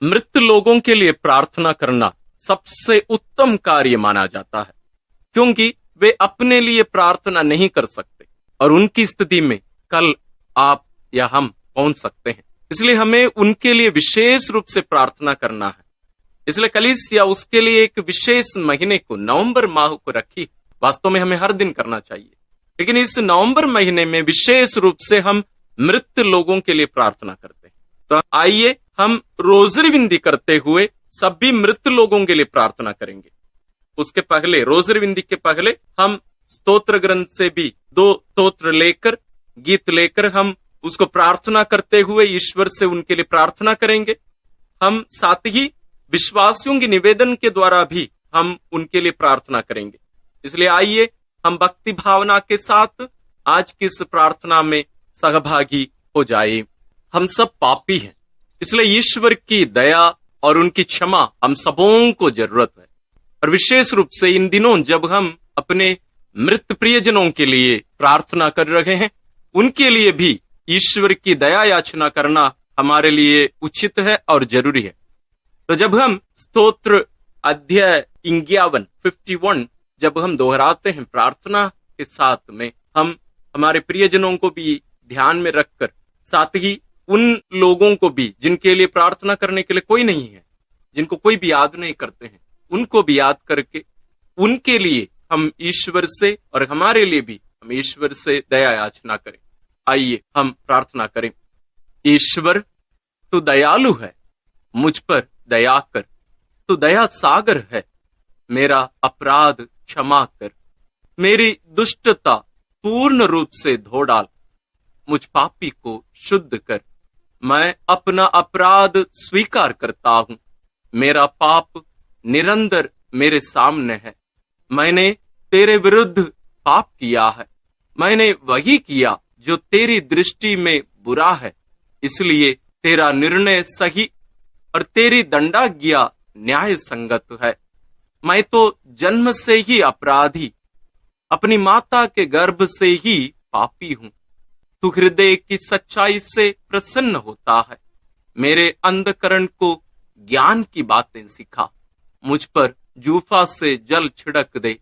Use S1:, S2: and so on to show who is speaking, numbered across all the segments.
S1: मृत लोगों के लिए प्रार्थना करना सबसे उत्तम कार्य माना जाता है, क्योंकि वे अपने लिए प्रार्थना नहीं कर सकते और उनकी स्थिति में कल आप या हम पहुंच सकते हैं। इसलिए हमें उनके लिए विशेष रूप से प्रार्थना करना है। इसलिए कलीसिया उसके लिए एक विशेष महीने को, नवंबर माह को रखी। वास्तव में हमें हर दिन करना चाहिए, लेकिन इस नवंबर महीने में विशेष रूप से हम मृत लोगों के लिए प्रार्थना करते हैं। तो आइए हम रोजरी विंदी करते हुए सभी मृत लोगों के लिए प्रार्थना करेंगे। उसके पहले, रोजरी विंदी के पहले, हम स्तोत्र ग्रंथ से भी 2 स्तोत्र लेकर, गीत लेकर हम उसको प्रार्थना करते हुए ईश्वर से उनके लिए प्रार्थना करेंगे। हम साथ ही विश्वासियों की निवेदन के द्वारा भी हम उनके लिए प्रार्थना करेंगे। इसलिए आइए हम भक्ति भावना के साथ आज की इस प्रार्थना में सहभागी हो जाए। हम सब पापी हैं, इसलिए ईश्वर की दया और उनकी क्षमा हम सबों को जरूरत है। और विशेष रूप से इन दिनों जब हम अपने मृत प्रियजनों के लिए प्रार्थना कर रहे हैं, उनके लिए भी ईश्वर की दया याचना करना हमारे लिए उचित है और जरूरी है। तो जब हम स्तोत्र अध्याय 51 जब हम दोहराते हैं प्रार्थना के साथ में, हम हमारे प्रियजनों को भी ध्यान में रखकर, साथ ही उन लोगों को भी जिनके लिए प्रार्थना करने के लिए कोई नहीं है, जिनको कोई भी याद नहीं करते हैं, उनको भी याद करके उनके लिए हम ईश्वर से और हमारे लिए भी हम ईश्वर से दया याचना करें। आइए हम प्रार्थना करें। ईश्वर, तू दयालु है, मुझ पर दया कर। तू दया सागर है, मेरा अपराध क्षमा कर। मेरी दुष्टता पूर्ण रूप से धो डाल, मुझ पापी को शुद्ध कर। मैं अपना अपराध स्वीकार करता हूं, मेरा पाप निरंतर मेरे सामने है। मैंने तेरे विरुद्ध पाप किया है, मैंने वही किया जो तेरी दृष्टि में बुरा है। इसलिए तेरा निर्णय सही और तेरी दंडाज्ञा न्याय संगत है। मैं तो जन्म से ही अपराधी, अपनी माता के गर्भ से ही पापी हूं। तू हृदय की सच्चाई से प्रसन्न होता है, मेरे अंधकरण को ज्ञान की बातें सिखा। मुझ पर जूफा से जल छिड़क दे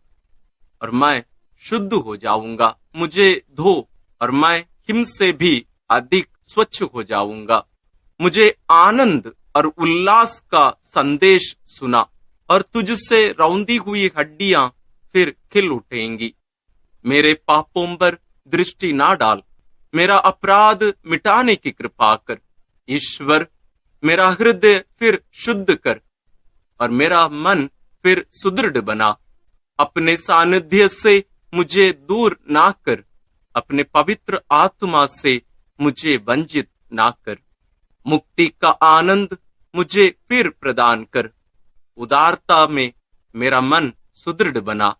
S1: और मैं शुद्ध हो जाऊंगा। मुझे धो और मैं हिम से भी अधिक स्वच्छ हो जाऊंगा। मुझे आनंद और उल्लास का संदेश सुना और तुझसे रौंदी हुई हड्डियां फिर खिल उठेंगी। मेरे पापों पर दृष्टि ना डाल, मेरा अपराध मिटाने की कृपा कर। ईश्वर, मेरा हृदय फिर शुद्ध कर और मेरा मन फिर सुदृढ़ बना। अपने सानिध्य से मुझे दूर ना कर, अपने पवित्र आत्मा से मुझे वंचित ना कर। मुक्ति का आनंद मुझे फिर प्रदान कर। उदारता में मेरा मन सुदृढ़ बना।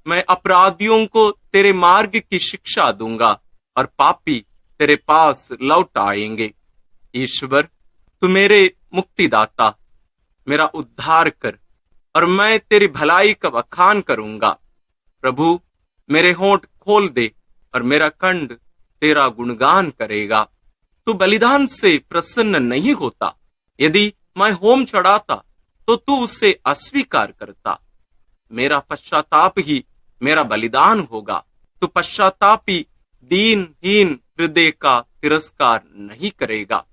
S1: मैं अपराधियों को तेरे मार्ग की शिक्षा दूंगा और पापी तेरे पास लौट आएंगे। ईश्वर, तू मेरे मुक्तिदाता, मेरा उद्धार कर और मैं तेरी भलाई का बखान करूंगा। प्रभु, मेरे होंठ खोल दे और मेरा कंठ तेरा गुणगान करेगा। तू बलिदान से प्रसन्न नहीं होता। यदि मैं होम चढ़ाता तो तू उसे अस्वीकार करता। मेरा पश्चाताप ही मेरा बलिदान होगा। तू पश्चातापी दीनहीन हृदय का तिरस्कार नहीं करेगा।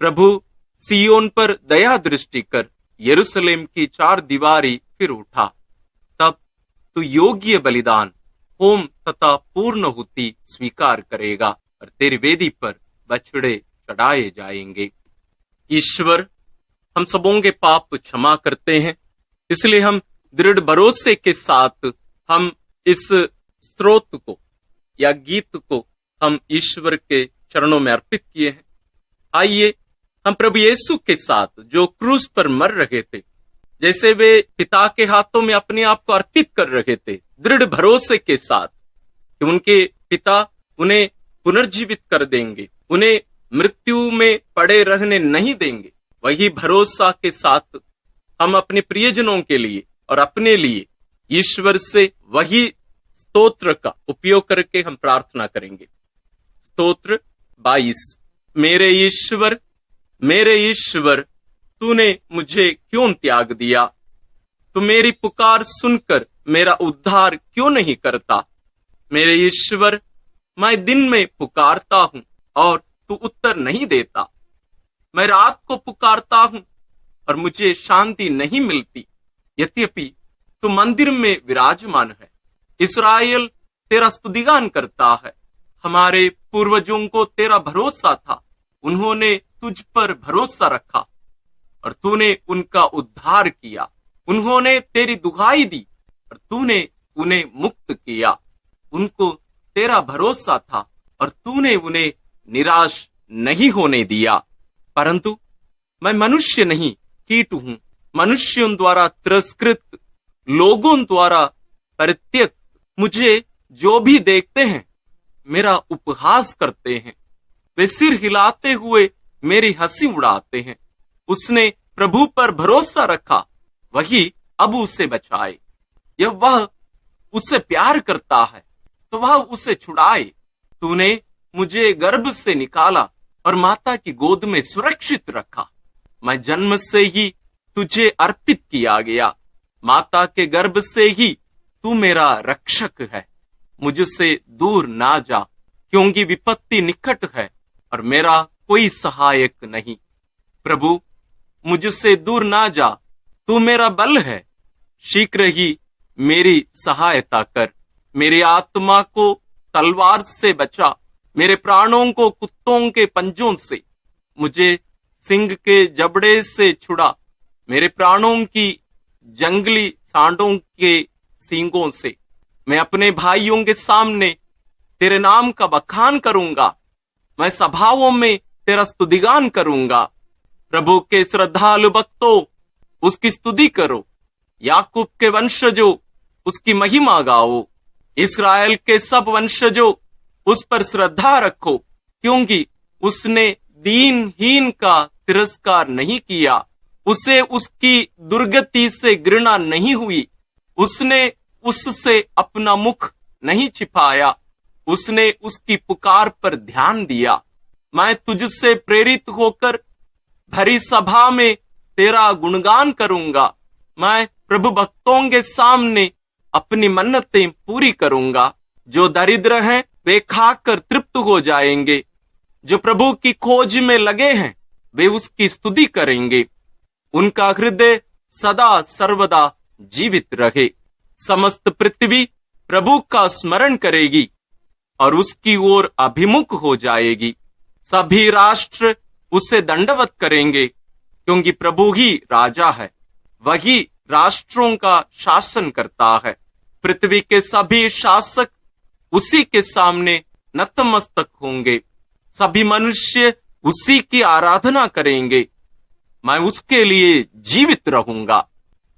S1: प्रभु, सियोन पर दया दृष्टि कर, यरूशलेम की 4 दीवारी फिर उठा। तब तू योग्य बलिदान, होम तथा पूर्णहुति स्वीकार करेगा और तेरी वेदी पर बछड़े चढ़ाए जाएंगे। ईश्वर, हम सबों के पाप क्षमा करते हैं, इसलिए हम दृढ़ भरोसे के साथ हम इस स्तोत्र को या गीत को हम ईश्वर के चरणों में अर्पित किए हैं। आइए हम प्रभु यीशु के साथ जो क्रूस पर मर रहे थे, जैसे वे पिता के हाथों में अपने आप को अर्पित कर रहे थे, दृढ़ भरोसे के साथ कि उनके पिता उन्हें पुनर्जीवित कर देंगे, उन्हें मृत्यु में पड़े रहने नहीं देंगे, वही भरोसा के साथ हम अपने प्रियजनों के लिए और अपने लिए ईश्वर से वही स्तोत्र का उपयोग करके हम प्रार्थना करेंगे। स्तोत्र 22। मेरे ईश्वर, तूने मुझे क्यों त्याग दिया? तू मेरी पुकार सुनकर मेरा उद्धार क्यों नहीं करता? मेरे ईश्वर, मैं दिन में पुकारता हूं और तू उत्तर नहीं देता। मैं रात को पुकारता हूं और मुझे शांति नहीं मिलती। यद्यपि तू मंदिर में विराजमान है। इस्राएल तेरा स्तुतिगान करता है। हमारे पूर्वजों को तेरा भरोसा था, उन्होंने तुझ पर भरोसा रखा और तूने उनका उद्धार किया। उन्होंने तेरी दुहाई दी और तूने उन्हें मुक्त किया। उनको तेरा भरोसा था और तूने उन्हें निराश नहीं होने दिया। परंतु मैं मनुष्य नहीं, कीट हूं, मनुष्यों द्वारा तिरस्कृत, लोगों द्वारा परित्यक्त। मुझे जो भी देखते हैं मेरा उपहास करते हैं। वे सिर हिलाते हुए मेरी हंसी उड़ाते हैं। उसने प्रभु पर भरोसा रखा, वही अब उसे बचाए। यह वह उससे प्यार करता है तो वह उसे छुड़ाए। तूने मुझे गर्भ से निकाला और माता की गोद में सुरक्षित रखा। मैं जन्म से ही तुझे अर्पित किया गया। माता के गर्भ से ही तू मेरा रक्षक है। मुझसे दूर ना जा, क्योंकि विपत्ति निकट है और मेरा कोई सहायक नहीं। प्रभु, मुझसे दूर ना जा, तू मेरा बल है। शीघ्र ही मेरी सहायता कर। मेरी आत्मा को तलवार से बचा, मेरे प्राणों को कुत्तों के पंजों से। मुझे सिंह के जबड़े से छुड़ा, मेरे प्राणों की जंगली सांडों के सींगों से। मैं अपने भाइयों के सामने तेरे नाम का बखान करूंगा। मैं सभाओं में तेरा स्तुतिगान करूंगा। प्रभु के श्रद्धालु भक्तों, उसकी स्तुति करो। याकूब के वंशजों, उसकी महिमा गाओ। इस्राएल के सब वंशजों, उस पर श्रद्धा रखो, क्योंकि उसने दीनहीन का तिरस्कार नहीं किया। उसे उसकी दुर्गति से घृणा नहीं हुई। उसने उससे अपना मुख नहीं छिपाया। उसने उसकी पुकार पर ध्यान दिया। मैं तुझसे प्रेरित होकर भरी सभा में तेरा गुणगान करूंगा। मैं प्रभु भक्तों के सामने अपनी मन्नतें पूरी करूंगा। जो दरिद्र हैं वे खाकर तृप्त हो जाएंगे। जो प्रभु की खोज में लगे हैं वे उसकी स्तुति करेंगे। उनका हृदय सदा सर्वदा जीवित रहे। समस्त पृथ्वी प्रभु का स्मरण करेगी और उसकी ओर अभिमुख हो जाएगी। सभी राष्ट्र उसे दंडवत करेंगे, क्योंकि प्रभु ही राजा है। वही राष्ट्रों का शासन करता है। पृथ्वी के सभी शासक उसी के सामने नतमस्तक होंगे। सभी मनुष्य उसी की आराधना करेंगे। मैं उसके लिए जीवित रहूंगा।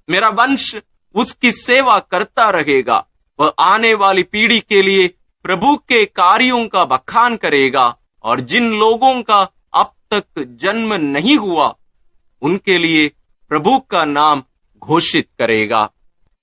S1: मेरा वंश उसकी सेवा करता रहेगा। वह आने वाली पीढ़ी के लिए प्रभु के कार्यों का बखान करेगा और जिन लोगों का अब तक जन्म नहीं हुआ उनके लिए प्रभु का नाम घोषित करेगा।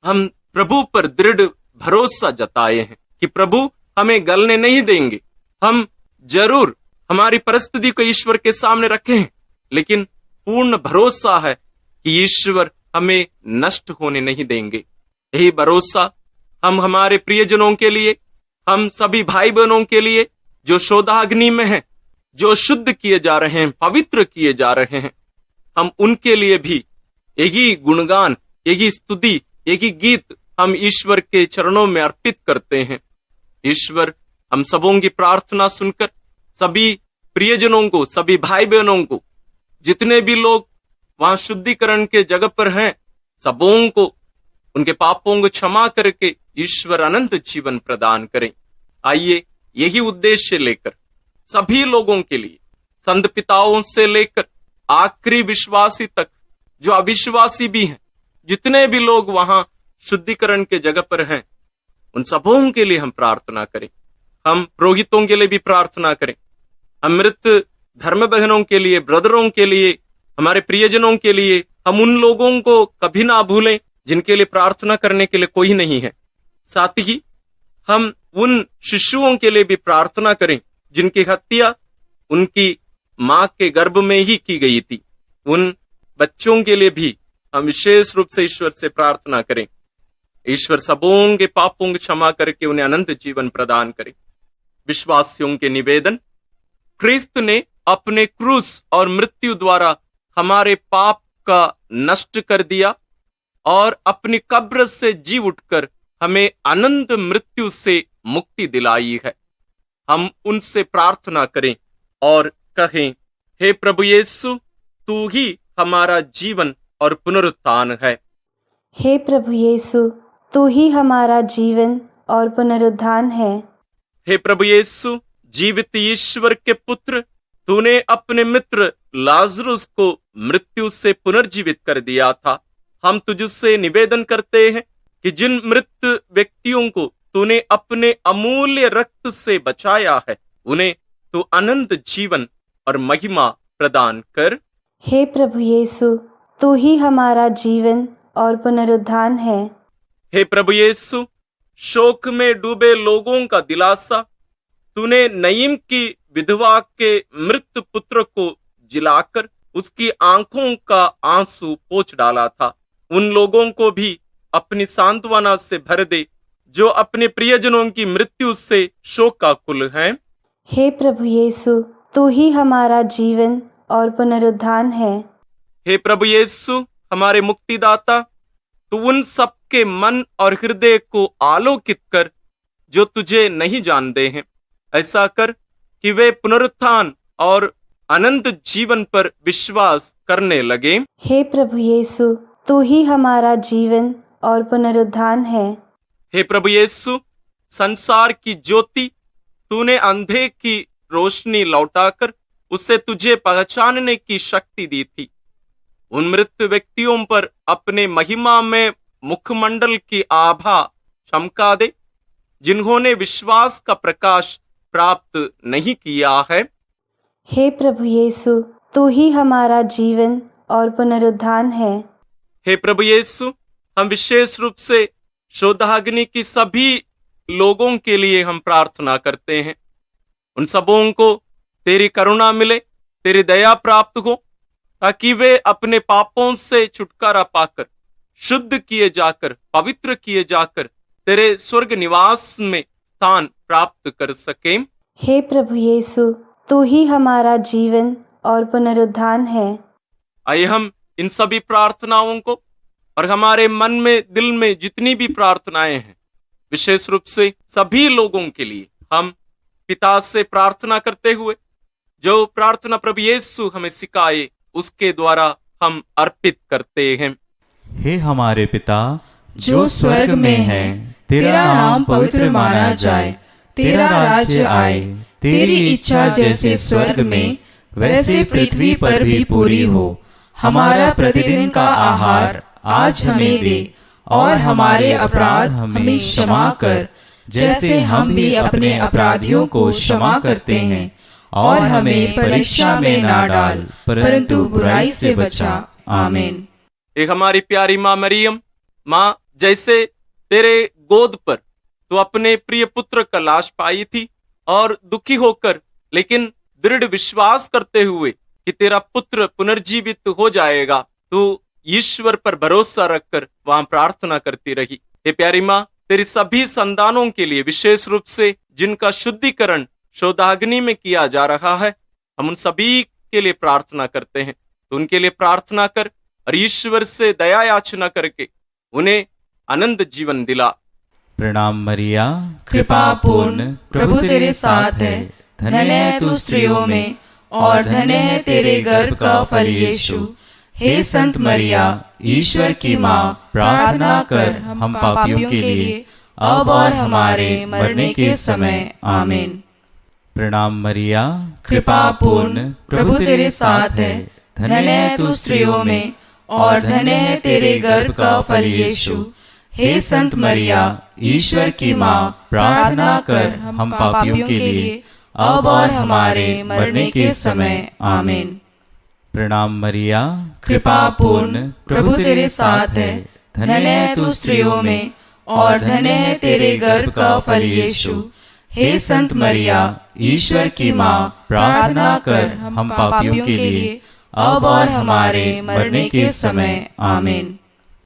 S1: हम प्रभु पर दृढ़ भरोसा जताए हैं कि प्रभु हमें गलने नहीं देंगे। हम जरूर हमारी परिस्थिति को ईश्वर के सामने रखे हैं, लेकिन पूर्ण भरोसा है कि ईश्वर हमें नष्ट होने नहीं देंगे। यही भरोसा हम हमारे प्रियजनों के लिए, हम सभी भाई बहनों के लिए जो शोधाग्नि में हैं, जो शुद्ध किए जा रहे हैं, पवित्र किए जा रहे हैं, हम उनके लिए भी यही गुणगान, यही स्तुति, यही गीत हम ईश्वर के चरणों में अर्पित करते हैं। ईश्वर हम सबों की प्रार्थना सुनकर सभी प्रियजनों को, सभी भाई बहनों को, जितने भी लोग वहां शुद्धिकरण के जगह पर हैं, सबों को उनके पापों को क्षमा करके ईश्वर अनंत जीवन प्रदान करें। आइए यही उद्देश्य लेकर सभी लोगों के लिए, संत पिताओं से लेकर आखिरी विश्वासी तक, जो अविश्वासी भी हैं, जितने भी लोग वहां शुद्धिकरण के जगह पर हैं, उन सबों के लिए हम प्रार्थना करें। हम पुरोहितों के लिए भी प्रार्थना करें। हम मृत धर्म बहनों के लिए, ब्रदरों के लिए, हमारे प्रियजनों के लिए, हम उन लोगों को कभी ना भूलें जिनके लिए प्रार्थना करने के लिए कोई नहीं है। साथ ही हम उन शिशुओं के लिए भी प्रार्थना करें जिनकी हत्या उनकी मां के गर्भ में ही की गई थी। उन बच्चों के लिए भी हम विशेष रूप से ईश्वर से प्रार्थना करें। ईश्वर सबों के पापों को क्षमा करके उन्हें अनंत जीवन प्रदान करे। विश्वासियों के निवेदन, क्रिस्त ने अपने क्रूस और मृत्यु द्वारा हमारे पाप का नष्ट कर दिया और अपनी कब्र से जी उठकर हमें अनंत मृत्यु से मुक्ति दिलाई है। हम उनसे प्रार्थना करें और कहें, हे प्रभु यीशु, तू ही हमारा जीवन और पुनरुत्थान है।
S2: हे प्रभु यीशु, तू ही हमारा जीवन और पुनरुत्थान है।
S1: हे प्रभु यीशु, जीवित ईश्वर के पुत्र, तूने अपने मित्र लाजरुस को मृत्यु से पुनर्जीवित कर दिया था। हम तुझसे निवेदन करते हैं कि जिन मृत व्यक्तियों को तूने अपने अमूल्य रक्त से बचाया है, उन्हें तू अनंत जीवन और महिमा प्रदान कर।
S2: हे प्रभु यीशु, तू ही हमारा जीवन और पुनरुत्थान है।
S1: हे प्रभु यीशु, शोक में डूबे लोगों का दिलासा, तूने नईम की विधवा के मृत पुत्र को जिलाकर उसकी आंखों का आंसू पोंछ डाला था। उन लोगों को भी अपनी सांत्वना से भर दे जो अपने प्रियजनों की मृत्यु से शोकाकुल हैं।
S2: हे प्रभु यीशु, तू ही हमारा जीवन और पुनरुत्थान है।
S1: हे प्रभु यीशु, हमारे मुक्तिदाता, तू उन सबके मन और हृदय को आलोकित कर जो तुझे नहीं जानते हैं। ऐसा कर कि वे पुनरुत्थान और अनंत जीवन पर विश्वास करने लगे।
S2: हे प्रभु यीशु, तू ही हमारा जीवन और पुनरुत्थान है।
S1: हे प्रभु यीशु, संसार की ज्योति तूने अंधे की रोशनी लौटाकर उसे तुझे पहचानने की शक्ति दी थी। उन मृत व्यक्तियों पर अपने महिमा में मुखमंडल की आभा चमका दे जिन्होंने विश्वास का प्रकाश प्राप्त नहीं किया है।
S2: हे प्रभु यीशु, तू ही हमारा जीवन और पुनरुत्थान है।
S1: हे प्रभु यीशु, हम विशेष रूप से शोधाग्नि की सभी लोगों के लिए हम प्रार्थना करते हैं। उन सबों को तेरी करुणा मिले, तेरी दया प्राप्त हो, ताकि वे अपने पापों से छुटकारा पाकर शुद्ध किए जाकर, पवित्र किए जाकर तेरे स्वर्ग निवास में स्थान प्राप्त कर सकें।
S2: हे प्रभु यीशु, तू ही हमारा जीवन और पुनरुत्थान है।
S1: आइए हम इन सभी प्रार्थनाओं को और हमारे मन में, दिल में जितनी भी प्रार्थनाएं हैं, विशेष रूप से सभी लोगों के लिए हम पिता से प्रार्थना करते हुए जो प्रार्थना प्रभु यीशु हमें सिखाए उसके द्वारा हम अर्पित करते हैं।
S3: हे हमारे पिता
S4: जो स्वर्ग में है, तेरा नाम पवित्र माना जाए, तेरा राज्य आए, तेरी इच्छा जैसे स्वर्ग में वैसे पृथ्वी पर भी पूरी हो। हमारा प्रतिदिन का आहार आज हमें दे और हमारे अपराध हमें क्षमा कर जैसे हम भी अपने अपराधियों को क्षमा करते हैं, और हमें परीक्षा में ना डाल परंतु बुराई से बचा। आमीन।
S1: एक हमारी प्यारी माँ मरियम, माँ, जैसे तेरे गोद पर तू अपने प्रिय पुत्र का लाश पाई थी और दुखी होकर लेकिन दृढ़ विश्वास करते हुए कि तेरा पुत्र पुनर्जीवित हो जाएगा, तू ईश्वर पर भरोसा रखकर वहां प्रार्थना करती रही। हे प्यारी माँ, तेरी सभी संतानों के लिए, विशेष रूप से जिनका शुद्धिकरण शोधाग्नि में किया जा रहा है, हम उन सभी के लिए प्रार्थना करते हैं। तो उनके लिए प्रार्थना कर और ईश्वर से दया याचना करके उन्हें अनंत जीवन दिला।
S3: प्रणाम मरिया,
S4: कृपा पूर्ण प्रभु तेरे साथ है, धन्य है तू स्त्रियों में और धन्य है तेरे गर्भ का फल यीशु। हे संत मरिया, ईश्वर की माँ, प्रार्थना कर हम पापियों के लिए अब और हमारे मरने के समय। आमीन।
S3: प्रणाम मरिया,
S4: कृपा पूर्ण प्रभु तेरे साथ है, धन्य है तू स्त्रियों में और धन्य है तेरे गर्भ का फल यीशु। हे संत मरिया, ईश्वर की माँ, प्रार्थना कर हम पापियों के लिए अब और हमारे मरने के समय। आमीन।
S3: प्रणाम मरिया,
S4: कृपा पूर्ण प्रभु तेरे साथ है, धन्य है तू स्त्रियों में और धन्य है तेरे गर्भ का फल यीशु। हे संत मरिया, ईश्वर की माँ, प्रार्थना कर हम पापियों के लिए अब और हमारे मरने के समय आमीन।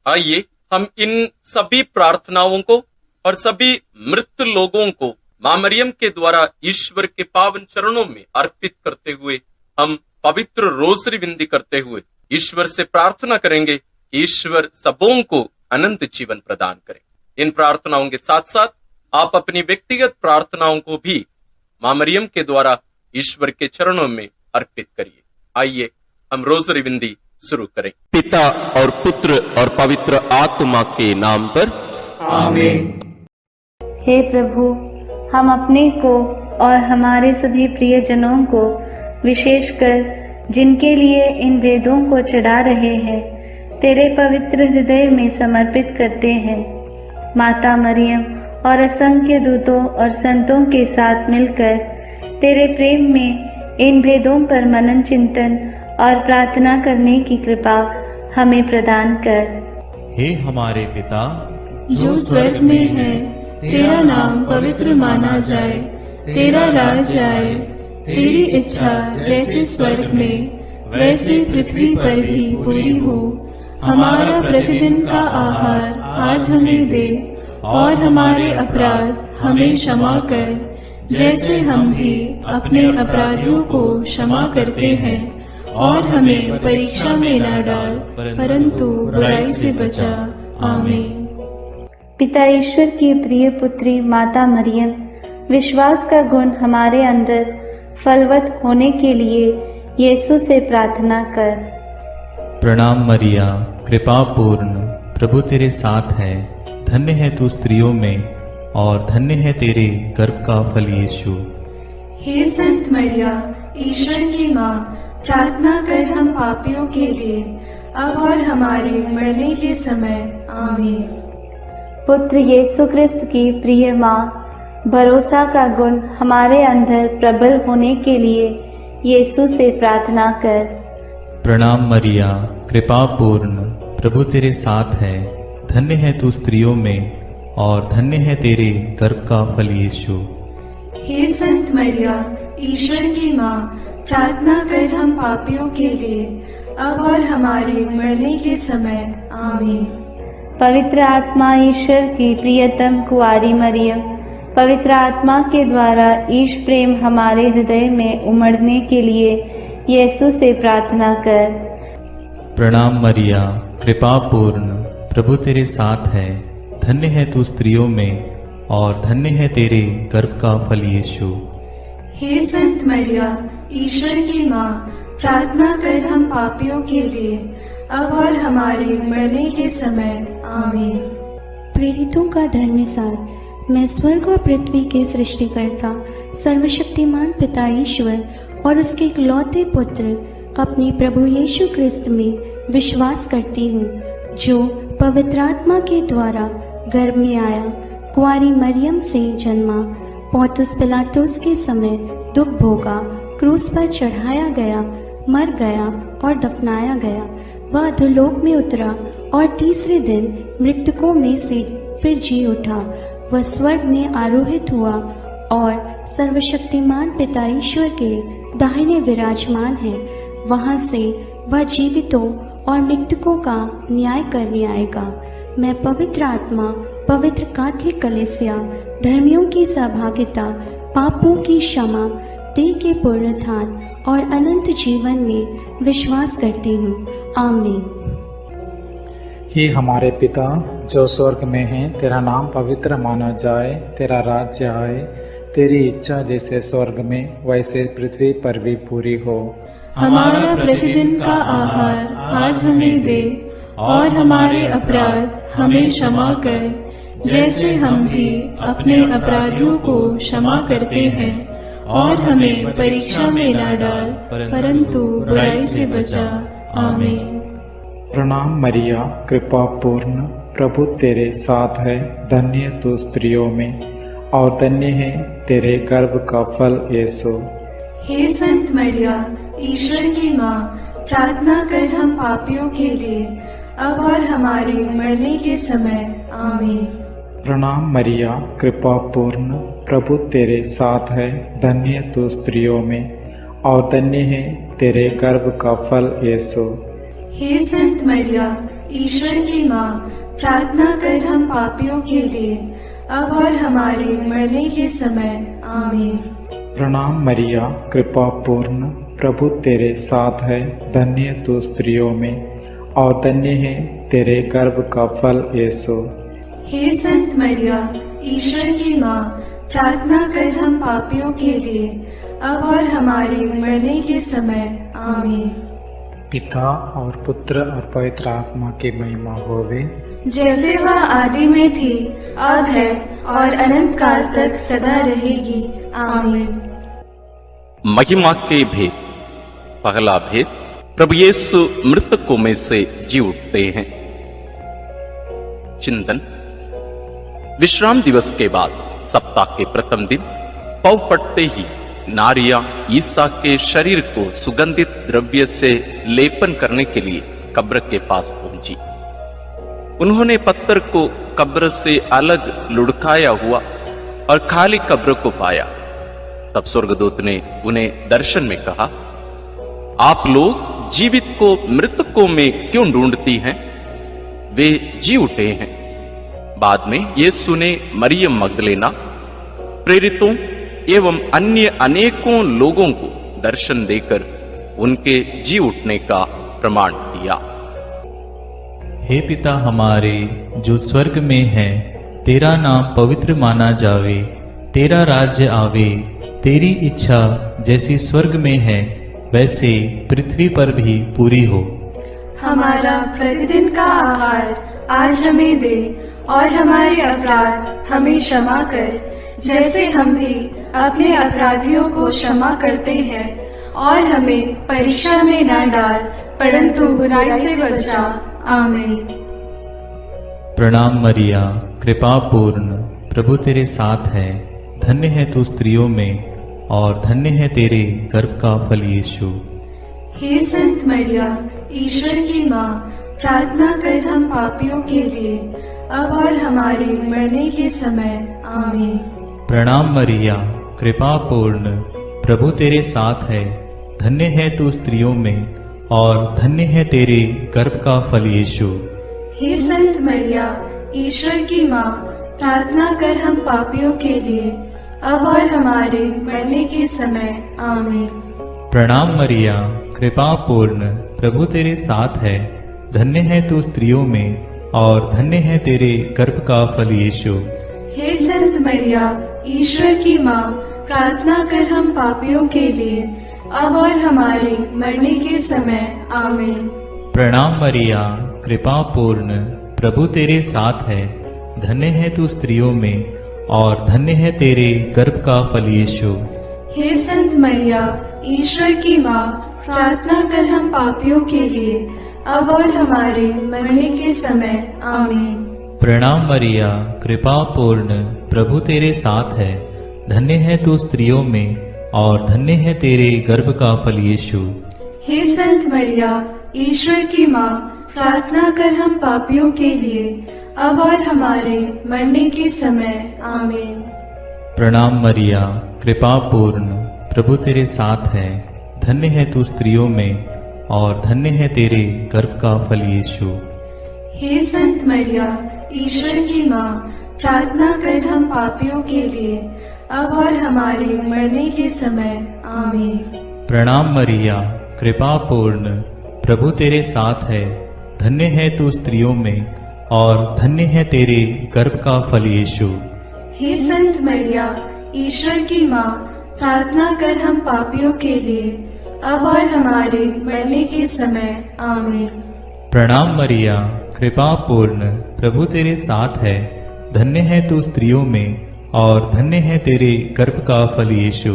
S1: आइए हम इन सभी प्रार्थनाओं को और सभी मृत लोगों को मां मरियम के द्वारा ईश्वर के पावन चरणों में अर्पित करते हुए हम पवित्र रोसरी विनती करते हुए ईश्वर से प्रार्थना करेंगे कि ईश्वर सबों को अनंत जीवन प्रदान करें। इन प्रार्थनाओं के साथ साथ आप अपनी व्यक्तिगत प्रार्थनाओं को भी मां मरियम के द्वारा ईश्वर के चरणों में अर्पित करिए। आइए हम रोसरी विनती शुरू करें। पिता और पुत्र और पवित्र आत्मा के नाम पर
S2: आमीन। हे प्रभु, हम अपने को और हमारे सभी प्रियजनों को, विशेषकर जिनके लिए इन वेदों को चढ़ा रहे हैं, तेरे पवित्र हृदय में समर्पित करते हैं। माता मरियम और असंख्य दूतों और संतों के साथ मिलकर तेरे प्रेम में इन भेदों पर मनन चिंतन और प्रार्थना करने की कृपा हमें प्रदान कर।
S3: हे हमारे पिता
S4: जो स्वर्ग में है, तेरा नाम पवित्र माना जाए, तेरा राज्य आए, तेरी इच्छा जैसे स्वर्ग में वैसे पृथ्वी पर भी पूरी हो। हमारा प्रतिदिन का आहार आज हमें दे, और हमारे अपराध हमें क्षमा कर, जैसे हम भी अपने अपराधियों को क्षमा करते हैं, और हमें परीक्षा में न डाल, परंतु बुराई से बचा। आमीन।
S2: पिता ईश्वर की प्रिय पुत्री माता मरियम, विश्वास का गुण हमारे अंदर फलवत होने के लिए यीशु से प्रार्थना कर।
S3: प्रणाम मरिया, कृपा पूर्ण, प्रभु तेरे साथ है। धन्य है तू स्त्रियों में, और धन्य है तेरे गर्भ का फल यीशु।
S5: हे संत मरिया, ईश्वर की माँ, प्रार्थना कर हम पापियों के लिए, अब और हमारे मरने के समय। आमीन।
S2: पुत्र यीशु क्रिस्त की प्रिय माँ, भरोसा का गुण हमारे अंदर प्रबल होने के लिए यीशु से प्रार्थना कर।
S3: प्रणाम मरिया, कृपा पूर्ण, प्रभु तेरे साथ है। धन्य है तू स्त्रियों में, और धन्य है तेरे गर्भ का फल यीशु।
S5: हे संत मरिया, ईश्वर की माँ, प्रार्थना कर हम पापियों के लिए, अब और हमारे मरने के समय। आमीन।
S2: पवित्र आत्मा ईश्वर की प्रियतम कुआरी मरियम, पवित्र आत्मा के द्वारा ईश प्रेम हमारे हृदय में उमड़ने के लिए यीशु से प्रार्थना कर।
S3: प्रणाम मरिया, कृपा पूर्ण, प्रभु तेरे साथ है। धन्य है तू स्त्रियों में, और धन्य है तेरे गर्भ का फल यीशु।
S5: हे संत मरिया, ईश्वर की माँ, प्रार्थना कर हम पापियों के लिए, अब और हमारे मरने के समय। आमीन।
S6: प्रेरितों का धर्मसार। मैं स्वर्ग और पृथ्वी के सृष्टिकर्ता सर्वशक्तिमान पिता ईश्वर और उसके इकलौते पुत्र अपने प्रभु यीशु क्रिस्त में विश्वास करती हूँ, जो पवित्र आत्मा के द्वारा गर्भ में आया, कुंवारी मरियम से जन्मा, पौंतुस पिलातुस के समय दुख भोगा, क्रूस पर चढ़ाया गया, मर गया और दफनाया गया। वह अधोलोक में उतरा और तीसरे दिन मृतकों में से फिर जी उठा। वह स्वर्ग में आरोहित हुआ और सर्वशक्तिमान पिता ईश्वर के दाहिने विराजमान है। वहां से वह जीवितों और मृतकों का न्याय करने आएगा। मैं पवित्र आत्मा, पवित्र कैथोलिक कलीसिया, धर्मियों की सहभागिता, पापों की क्षमा, देह के पुनरुत्थान और अनंत जीवन में विश्वास करती हूँ। आमीन।
S7: हे हमारे पिता जो स्वर्ग में है, तेरा नाम पवित्र माना जाए, तेरा राज्य आए, तेरी इच्छा जैसे स्वर्ग में वैसे पृथ्वी पर भी पूरी हो।
S4: हमारा प्रतिदिन का आहार आज हमें दे, और हमारे अपराध हमें क्षमा कर, जैसे हम भी अपने अपराधियों को क्षमा करते हैं, और हमें परीक्षा में न डाल, परंतु बुराई से बचा। आमीन।
S7: प्रणाम मरिया, कृपा पूर्ण, प्रभु तेरे साथ है। धन्य तू स्त्रियों में, और धन्य है तेरे गर्भ का फल यीशु।
S5: हे संत मरिया, ईश्वर की माँ, प्रार्थना कर हम पापियों के लिए, अब और हमारे मरने के समय। आमीन।
S7: प्रणाम मरिया, कृपा पूर्ण, प्रभु तेरे साथ है। धन्य तू स्त्रियों में, और धन्य है तेरे गर्भ का फल यीशु।
S5: हे संत मरिया, ईश्वर की माँ, प्रार्थना कर हम पापियों के लिए, अब और हमारे मरने के समय। आमीन।
S7: प्रणाम मरिया, कृपा पूर्ण, प्रभु तेरे साथ है, धन्य तू स्त्रियों में और धन्य है तेरे गर्भ का फल यीशु।
S5: हे संत मरिया, ईश्वर की माँ, प्रार्थना कर हम पापियों के लिए, अब और हमारे मरने के समय। आमीन।
S7: पिता और पुत्र और पवित्र आत्मा की महिमा होवे,
S5: जैसे वह आदि में थी, अब है और अनंत काल तक सदा रहेगी। आमीन।
S1: महिमा के भेद। पहला भेद, प्रभु यीशु मृतकों में से जी उठते हैं। चिंतन। विश्राम दिवस के बाद सप्ताह के प्रथम दिन पौ फटते ही नारियां ईसा के शरीर को सुगंधित द्रव्य से लेपन करने के लिए कब्र के पास पहुंची। उन्होंने पत्थर को कब्र से अलग लुढ़काया हुआ और खाली कब्र को पाया। तब स्वर्गदूत ने उन्हें दर्शन में कहा, आप लोग जीवित को मृतकों में क्यों ढूंढती हैं? वे जी उठे हैं। बाद में यीशु ने मरियम मगदलेना, प्रेरितों एवं अन्य अनेकों लोगों को दर्शन देकर उनके जी उठने का प्रमाण दिया।
S3: हे पिता हमारे जो स्वर्ग में है, तेरा नाम पवित्र माना जावे, तेरा राज्य आवे, तेरी इच्छा जैसी स्वर्ग में है वैसे पृथ्वी पर भी पूरी हो।
S5: हमारा प्रतिदिन का आहार आज हमें दे, और हमारे अपराध हमें क्षमा कर, जैसे हम भी अपने अपराधियों को क्षमा करते हैं, और हमें परीक्षा में न डाल, परंतु बुराई से बचा। आमीन।
S3: प्रणाम मरिया, कृपा पूर्ण, प्रभु तेरे साथ है, धन्य है तू स्त्रियों में और धन्य है तेरे गर्भ का फल यीशु।
S5: हे संत मरिया, ईश्वर की माँ, प्रार्थना कर हम पापियों के लिए, अब और हमारे मरने के समय। आमीन।
S3: प्रणाम मरिया, कृपा पूर्ण, प्रभु तेरे साथ है, धन्य है तू स्त्रियों में और धन्य है तेरे गर्भ का फल यीशु।
S5: हे संत मरिया, ईश्वर की माँ, प्रार्थना कर हम पापियों के लिए, अब और हमारे मरने के समय। आमीन।
S3: प्रणाम मरिया, कृपा पूर्ण, प्रभु तेरे साथ है, धन्य है तू स्त्रियों में और धन्य है तेरे गर्भ का फल यीशु।
S5: हे संत मरिया, ईश्वर की माँ, प्रार्थना कर हम पापियों के लिए, अब और हमारे मरने के समय। आमीन।
S3: प्रणाम मरिया, कृपा पूर्ण, प्रभु तेरे साथ है, धन्य है तू स्त्रियों में और धन्य है तेरे गर्भ का फल यीशु।
S5: हे संत मरिया, ईश्वर की माँ, प्रार्थना कर हम पापियों के लिए, अब और हमारे मरने के समय। आमीन।
S3: प्रणाम मरिया, कृपा पूर्ण, प्रभु तेरे साथ है, धन्य है तू स्त्रियों में और धन्य है तेरे गर्भ का फल यीशु।
S5: हे संत मरिया, ईश्वर की माँ, प्रार्थना कर हम पापियों के लिए, अब और हमारे मरने के समय। आमीन।
S3: प्रणाम मरिया, कृपा पूर्ण, प्रभु तेरे साथ है, धन्य है तू स्त्रियों में और धन्य है तेरे गर्भ का फल यीशु।
S5: हे संत मरिया, ईश्वर की माँ, प्रार्थना कर हम पापियों के लिए, अब और हमारे मरने के समय। आमीन।
S3: प्रणाम मरिया, कृपा पूर्ण, प्रभु तेरे साथ है, धन्य है तू स्त्रियों में और धन्य है तेरे गर्भ का फल यीशु।
S5: हे संत मरिया, ईश्वर की माँ, प्रार्थना कर हम पापियों के लिए, अब और हमारे मरने के समय। आमीन।
S3: प्रणाम मरिया, कृपा पूर्ण, प्रभु तेरे साथ है, धन्य है तू स्त्रियों में और धन्य है तेरे गर्भ का फल यीशु।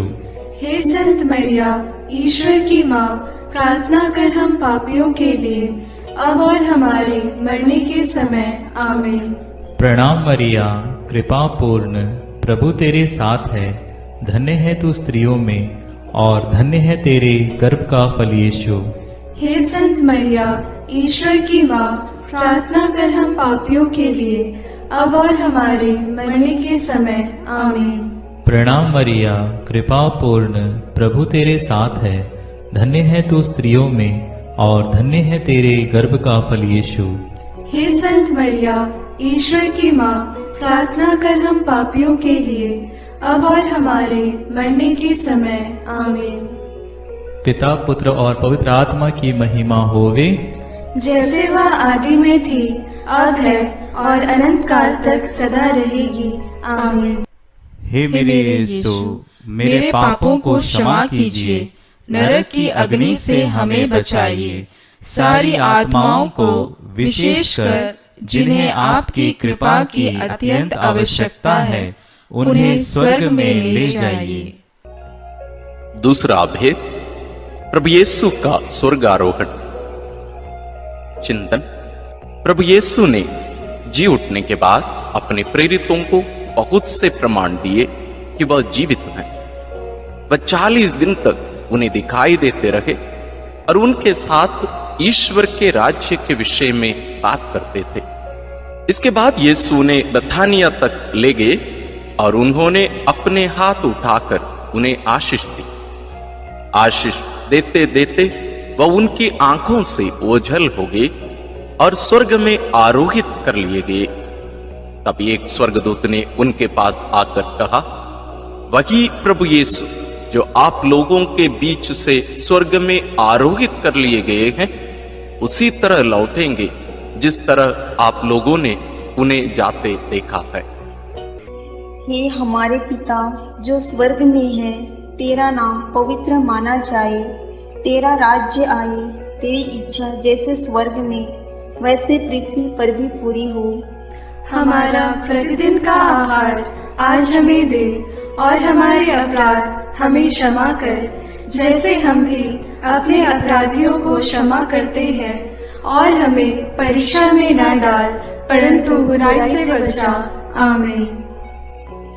S5: हे संत मरिया, ईश्वर की माँ, प्रार्थना कर हम पापियों के लिए, अब और हमारे मरने के समय। आमीन।
S3: प्रणाम मरिया, कृपा पूर्ण, प्रभु तेरे साथ है, धन्य है तू स्त्रियों में और धन्य है तेरे गर्भ का फल यीशु।
S5: हे संत मरिया, ईश्वर की माँ, प्रार्थना कर हम पापियों के लिए, अब और हमारे मरने के समय। आमीन।
S3: प्रणाम मरिया, कृपा पूर्ण, प्रभु तेरे साथ है, धन्य है तू स्त्रियों में और धन्य है तेरे गर्भ का फल यीशु।
S5: हे संत मरिया, ईश्वर की माँ, प्रार्थना कर हम पापियों के लिए, अब और हमारे मरने के समय। आमीन।
S3: पिता, पुत्र और पवित्र आत्मा की महिमा होवे,
S5: जैसे वह आदि में थी, अब है और अनंत काल तक सदा रहेगी। आमीन।
S4: हे मेरे यीशु, मेरे पापों को क्षमा कीजिए, नरक की अग्नि से हमें बचाइए, सारी आत्माओं को विशेषकर जिन्हें आपकी कृपा की अत्यंत आवश्यकता है, उन्हें स्वर्ग में ले जाइए।
S1: दूसरा भेद, प्रभु यीशु का स्वर्गारोहण। चिंतन। प्रभु यीशु ने जी उठने के बाद अपने प्रेरितों को बहुत से प्रमाण दिए कि वह जीवित हैं। वह 40 दिन तक उन्हें दिखाई देते रहे और उनके साथ ईश्वर के राज्य के विषय में बात करते थे। इसके बाद यीशु उन्हें बथानिया तक ले गए और उन्होंने अपने हाथ उठाकर उन्हें आशीष दी। आशीष देते देते वह उनकी आंखों से ओझल हो गए और स्वर्ग में आरोहित कर लिए गए। तब एक स्वर्गदूत ने उनके पास आकर कहा, वही प्रभु यीशु जो आप लोगों के बीच से स्वर्ग में आरोहित कर लिए गए हैं, उसी तरह लौटेंगे जिस तरह आप लोगों ने उन्हें जाते देखा है।
S8: हे हमारे पिता जो स्वर्ग में है, तेरा नाम पवित्र माना जाए, तेरा राज्य आए, तेरी इच्छा जैसे स्वर्ग में वैसे पृथ्वी पर भी पूरी हो।
S5: हमारा प्रतिदिन का आहार आज हमें दे और हमारे अपराध हमें क्षमा कर, जैसे हम भी अपने अपराधियों को क्षमा करते हैं, और हमें परीक्षा में न डाल परंतु बुराई से बचा। आमीन।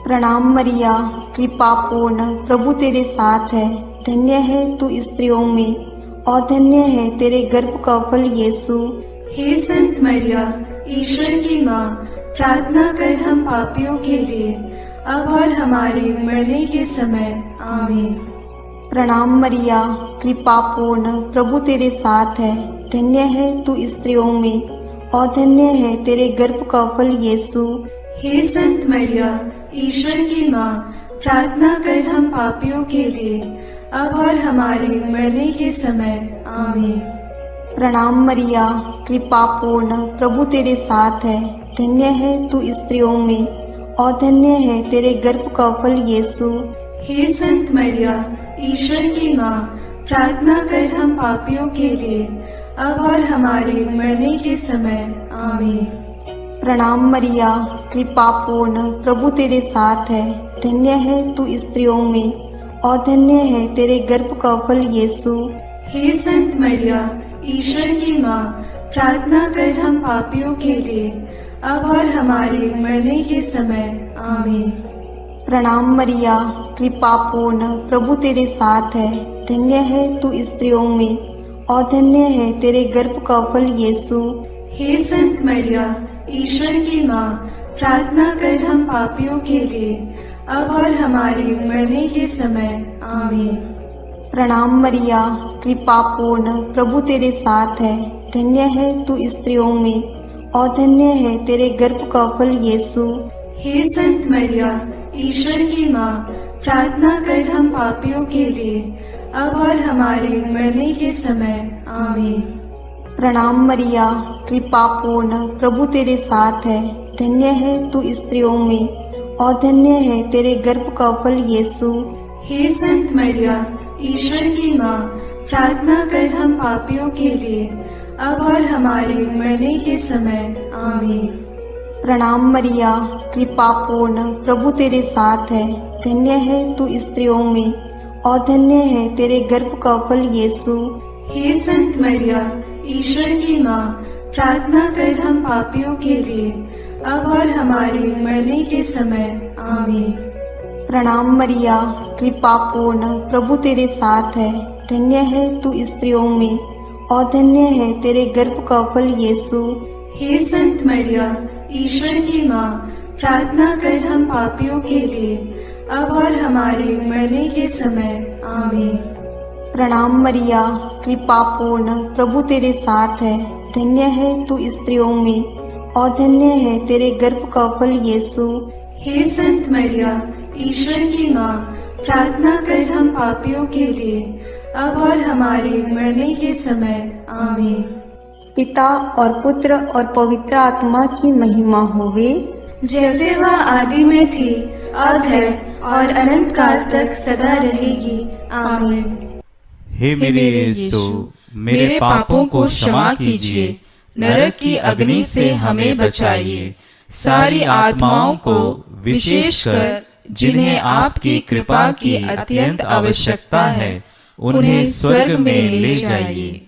S8: प्रणाम मरिया, कृपा पूर्ण, प्रभु तेरे साथ है, धन्य है तू स्त्रियों में और धन्य है तेरे गर्भ का फल यीशु।
S5: हे संत मरिया, ईश्वर की माँ, प्रार्थना कर हम पापियों के लिए, अब और हमारे मरने के समय। आमीन।
S8: प्रणाम मरिया, कृपा पूर्ण, प्रभु तेरे साथ है, धन्य है तू स्त्रियों में और धन्य है तेरे गर्भ का फल यीशु।
S5: हे संत मरिया, ईश्वर की माँ, प्रार्थना कर हम पापियों के लिए, अब और हमारे मरने के समय। आमीन।
S8: प्रणाम मरिया, कृपा पूर्ण, प्रभु तेरे साथ है, धन्य है तू स्त्रियों में और धन्य है तेरे गर्भ का फल यीशु।
S5: हे संत मरिया, ईश्वर की माँ, प्रार्थना कर हम पापियों के लिए, अब और हमारे मरने के समय। आमीन।
S8: प्रणाम मरिया, कृपा पूर्ण, प्रभु तेरे साथ है, धन्य है तू स्त्रियों में और धन्य है तेरे गर्भ का फल यीशु।
S5: हे संत मरिया, ईश्वर की माँ, प्रार्थना कर हम पापियों के लिए, अब और हमारे मरने के समय। आमीन।
S8: प्रणाम मरिया, कृपा पूर्ण, प्रभु तेरे साथ है, धन्य है तू स्त्रियों में और धन्य है तेरे गर्भ का फल यीशु।
S5: हे संत मरिया, ईश्वर की माँ, प्रार्थना कर हम पापियों के लिए, अब और हमारे मरने के समय। आमीन।
S8: प्रणाम मरिया, कृपा पूर्ण, प्रभु तेरे साथ है, धन्य है तू स्त्रियों में और धन्य है तेरे गर्भ का फल यीशु।
S5: हे संत मरिया, ईश्वर की माँ, प्रार्थना कर हम पापियों के लिए, अब और हमारे मरने के समय। आमीन।
S8: प्रणाम मरिया, कृपा पूर्ण, प्रभु तेरे साथ है, धन्य है तू स्त्रियों में और धन्य है तेरे गर्भ का फल यीशु।
S5: हे संत मरिया, ईश्वर की माँ, प्रार्थना कर हम पापियों के लिए, अब और हमारे मरने के समय। आमीन।
S8: प्रणाम मरिया, कृपा पूर्ण, प्रभु तेरे साथ है, धन्य है तू स्त्रियों में और धन्य है तेरे गर्भ का फल यीशु।
S5: हे संत मरिया, ईश्वर की माँ, प्रार्थना कर हम पापियों के लिए, अब और हमारे मरने के समय। आमीन।
S8: प्रणाम मरिया, कृपा पूर्ण, प्रभु तेरे साथ है, धन्य है तू स्त्रियों में और धन्य है तेरे गर्भ का फल यीशु।
S5: हे संत मरिया, ईश्वर की माँ, प्रार्थना कर हम पापियों के लिए, अब और हमारे मरने के समय। आमीन।
S8: प्रणाम मरिया, कृपा पूर्ण, प्रभु तेरे साथ है। धन्य है तू स्त्रियों में और धन्य है तेरे गर्भ का फल यीशु।
S5: हे संत मरिया, ईश्वर की माँ, प्रार्थना कर हम पापियों के लिए, अब और हमारे मरने के समय। आमीन।
S8: पिता और पुत्र और पवित्र आत्मा की महिमा होवे,
S5: जैसे वह आदि में थी, अब है और अनंत काल तक सदा रहेगी। आमीन।
S4: हे मेरे यीशु, मेरे पापों को क्षमा कीजिए, नरक की अग्नि से हमें बचाइए, सारी आत्माओं को विशेषकर जिन्हें आपकी कृपा की अत्यंत आवश्यकता है, उन्हें स्वर्ग में ले जाइए।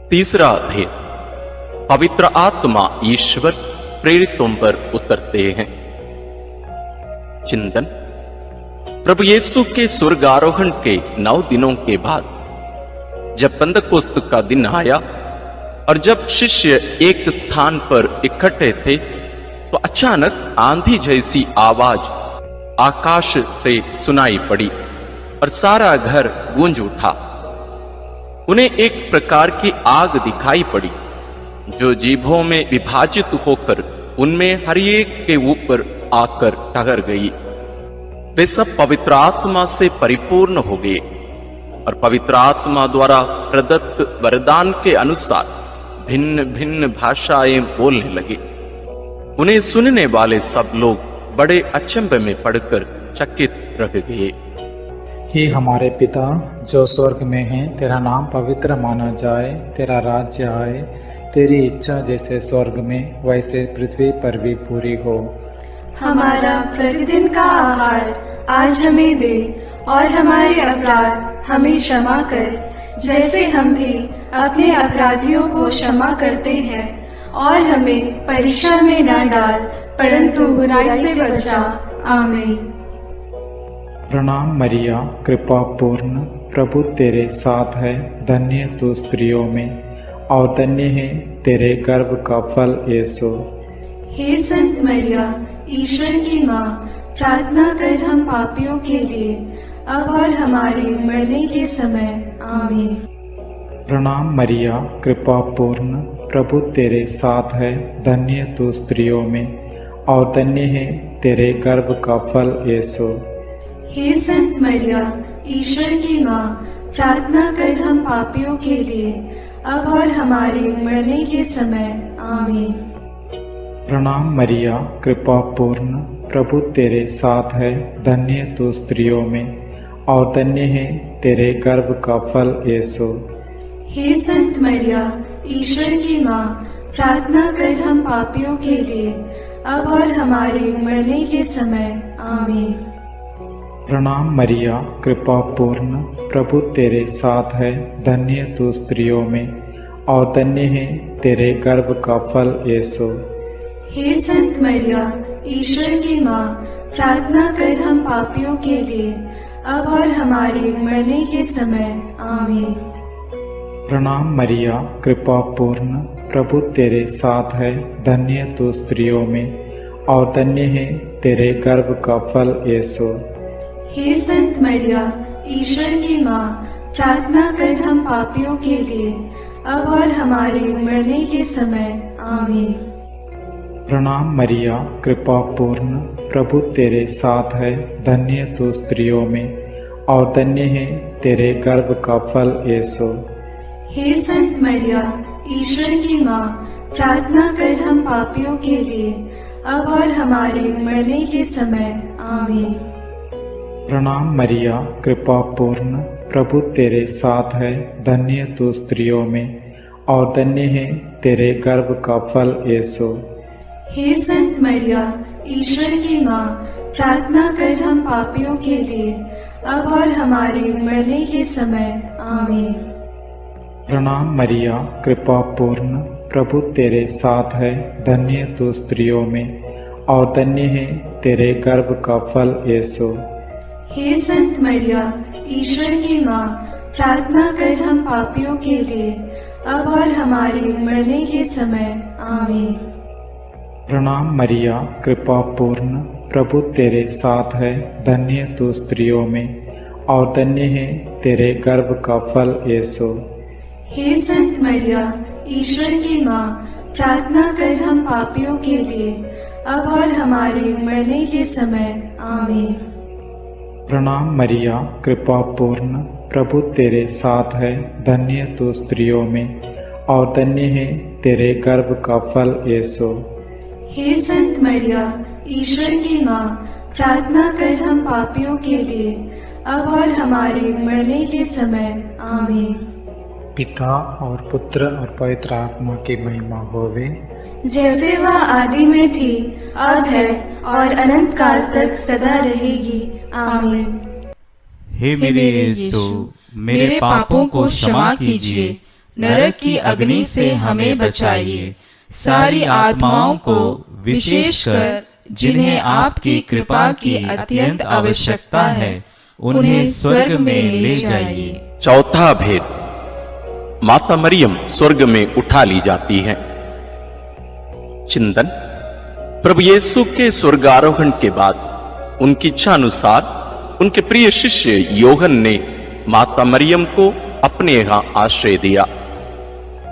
S1: तीसरा अध्याय। पवित्र आत्मा ईश्वर प्रेरितों पर उतरते हैं। चिंतन। प्रभु यीशु के स्वर्गारोहण के 9 दिनों के बाद जब पेंतकोस्त का दिन आया और जब शिष्य एक स्थान पर इकट्ठे थे, तो अचानक आंधी जैसी आवाज आकाश से सुनाई पड़ी और सारा घर गूंज उठा। उन्हें एक प्रकार की आग दिखाई पड़ी जो जीभों में विभाजित होकर उनमें हर एक के ऊपर आकर ठहर गई। वे सब पवित्र आत्मा से परिपूर्ण हो गए और पवित्र आत्मा द्वारा प्रदत्त वरदान के अनुसार भिन्न भिन्न भाषाएं बोलने लगे। उन्हें सुनने वाले सब लोग बड़े अचंभे में पड़कर चकित रह गए।
S7: हे हमारे पिता जो स्वर्ग में है, तेरा नाम पवित्र माना जाए, तेरा राज्य आए, तेरी इच्छा जैसे स्वर्ग में वैसे पृथ्वी पर भी पूरी हो।
S5: हमारा प्रतिदिन का आहार आज हमें दे और हमारे अपराध हमें क्षमा कर, जैसे हम भी अपने अपराधियों को क्षमा करते हैं, और हमें परीक्षा में न डाल, परंतु बुराई से बचा। आमीन।
S7: प्रणाम मरिया, कृपा पूर्ण, प्रभु तेरे साथ है। धन्य तू स्त्रियों में और धन्य है तेरे गर्भ का फल यीशु।
S5: हे संत मरिया, ईश्वर की माँ, प्रार्थना कर हम पापियों के लिए, अब और हमारे मरने के समय। आमीन।
S7: प्रणाम मरिया, कृपा पूर्ण, प्रभु तेरे साथ है। धन्य तू स्त्रियों में और धन्य है तेरे गर्भ का फल यीशु।
S5: हे संत मरिया, ईश्वर की माँ, प्रार्थना कर हम पापियों के लिए, अब और हमारे मरने के समय। आमीन।
S7: प्रणाम मरिया, कृपा पूर्ण, प्रभु तेरे साथ है। धन्य तू स्त्रियों में और धन्य है तेरे गर्भ का फल यीशु।
S5: हे संत मरिया, ईश्वर की माँ, प्रार्थना कर हम पापियों के लिए, अब और हमारे मरने के समय। आमीन।
S7: प्रणाम मरिया, कृपा पूर्ण, प्रभु तेरे साथ है। धन्य तू स्त्रियों में और धन्य है तेरे गर्भ का फल यीशु।
S5: हे संत मरिया, ईश्वर की माँ, प्रार्थना कर हम पापियों के लिए, अब और हमारे मरने के समय। आमीन।
S7: प्रणाम मरिया, कृपा पूर्ण, प्रभु तेरे साथ है। धन्य तू स्त्रियों में और धन्य है तेरे गर्भ का फल यीशु।
S5: हे संत मरिया, ईश्वर की माँ, प्रार्थना कर हम पापियों के लिए, अब और हमारे मरने के समय। आमीन।
S7: प्रणाम मरिया, कृपा पूर्ण, प्रभु तेरे साथ है। धन्य तू स्त्रियों में और धन्य है तेरे गर्भ का फल यीशु।
S5: हे संत मरिया, ईश्वर की माँ, प्रार्थना कर हम पापियों के लिए, अब और हमारे मरने के समय। आमीन।
S7: प्रणाम मरिया, कृपा पूर्ण, प्रभु तेरे साथ है। धन्य तू स्त्रियों में और धन्य है तेरे गर्भ का फल यीशु।
S5: हे संत मरिया, ईश्वर की माँ, प्रार्थना कर हम पापियों के लिए, अब और हमारे मरने के समय। आमीन।
S7: प्रणाम मरिया, कृपा पूर्ण, प्रभु तेरे साथ है। धन्य तू स्त्रियों में और धन्य है तेरे गर्भ का फल यीशु।
S5: हे संत मरिया, ईश्वर की माँ, प्रार्थना कर हम पापियों के लिए, अब और हमारे मरने के समय। आमीन।
S7: प्रणाम मरिया, कृपा पूर्ण, प्रभु तेरे साथ है। धन्य तू स्त्रियों में और धन्य है तेरे गर्भ का फल यीशु।
S5: हे संत मरिया, ईश्वर की माँ, प्रार्थना कर हम पापियों के लिए, अब और हमारे मरने के समय। आमीन।
S7: प्रणाम मरिया, कृपा पूर्ण, प्रभु तेरे साथ है, धन्य तू स्त्रियों में और धन्य है तेरे गर्भ का फल यीशु।
S5: हे संत मरिया, ईश्वर की माँ, प्रार्थना कर हम पापियों के लिए, अब और हमारे मरने के समय। आमीन।
S7: पिता और पुत्र और पवित्र आत्मा की महिमा होवे,
S5: जैसे वह आदि में थी, अब है और अनंत काल तक सदा रहेगी। आमीन।
S4: हे मेरे यीशु, मेरे पापों को क्षमा कीजिए, नरक की अग्नि से हमें बचाइए, सारी आत्माओं को, विशेषकर जिन्हें आपकी कृपा की अत्यंत आवश्यकता है, उन्हें स्वर्ग में ले जाइए।
S1: चौथा भेद, माता मरियम स्वर्ग में उठा ली जाती है। चिंतन। प्रभु यीशु के स्वर्गारोहण के बाद उनकी इच्छा अनुसार उनके प्रिय शिष्य योहन ने माता मरियम को अपने यहां आश्रय दिया।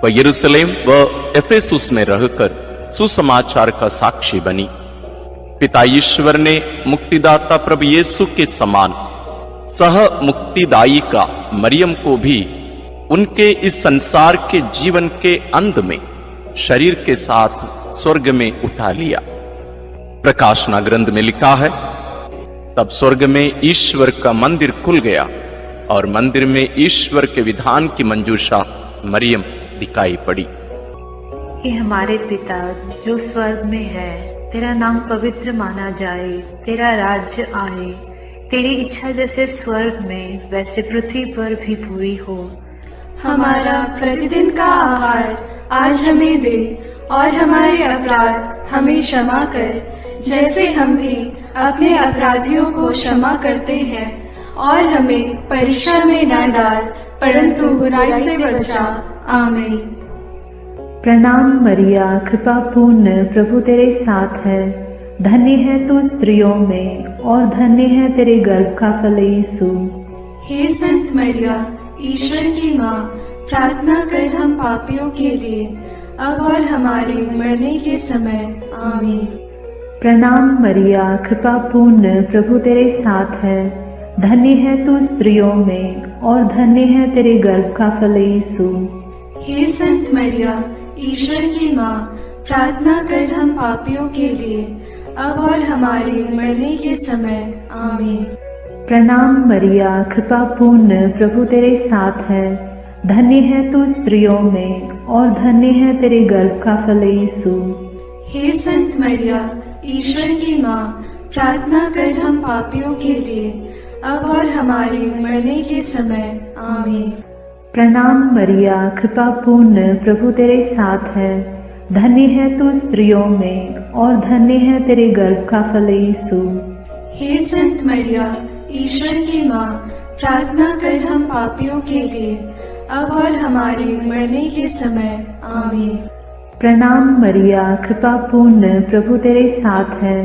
S1: वह यरूशलेम व एफेसुस में रहकर सुसमाचार का साक्षी बनी। पिता ईश्वर ने मुक्तिदाता प्रभु यीशु के समान सह मुक्तिदायिका मरियम को भी उनके इस संसार के जीवन के अंत में शरीर के साथ स्वर्ग में उठा लिया। प्रकाशना ग्रंथ में लिखा है, तब स्वर्ग में ईश्वर का मंदिर खुल गया और मंदिर में ईश्वर के विधान की मंजूषा मरियम दिखाई पड़ी।
S9: हे हमारे पिता जो स्वर्ग में है, तेरा नाम पवित्र माना जाए, तेरा राज्य आए, तेरी इच्छा जैसे स्वर्ग में वैसे पृथ्वी पर भी पूरी हो।
S5: हमारा प्रतिदिन का आहार आज हमें दे और हमारे अपराध हमें क्षमा कर, जैसे हम भी अपने अपराधियों को क्षमा करते हैं, और हमें परीक्षा में न डाल, परंतु बुराई से बचा। आमीन।
S2: प्रणाम मरिया, कृपा पूर्ण, प्रभु तेरे साथ है, धन्य है तू स्त्रियों में और धन्य है तेरे गर्भ का फल यीशु।
S5: हे संत मरिया, ईश्वर की माँ, प्रार्थना कर हम पापियों के लिए, अब और हमारे मरने के समय। आमीन।
S2: प्रणाम मरिया, कृपा पूर्ण, प्रभु तेरे साथ है, धन्य है तू स्त्रियों में और धन्य है तेरे गर्भ का फल यीशु।
S5: हे संत मरिया, ईश्वर की माँ, प्रार्थना कर हम पापियों के लिए, अब और हमारे मरने के समय। आमीन।
S2: प्रणाम मरिया, कृपा पूर्ण, प्रभु तेरे साथ है, धन्य है तू स्त्रियों में और धन्य है तेरे गर्भ का फल यीशु।
S5: हे संत मरिया, ईश्वर की माँ, प्रार्थना कर हम पापियों के लिए, अब और हमारे मरने के समय। आमीन।
S2: प्रणाम मरिया, कृपा पूर्ण, प्रभु तेरे साथ है, धन्य है तू स्त्रियों में और धन्य है तेरे गर्भ का फल यीशु।
S5: हे संत मरिया, ईश्वर की माँ, प्रार्थना कर हम पापियों के लिए, अब और हमारे मरने के समय। आमीन।
S2: प्रणाम मरिया, कृपा पूर्ण, प्रभु तेरे साथ है,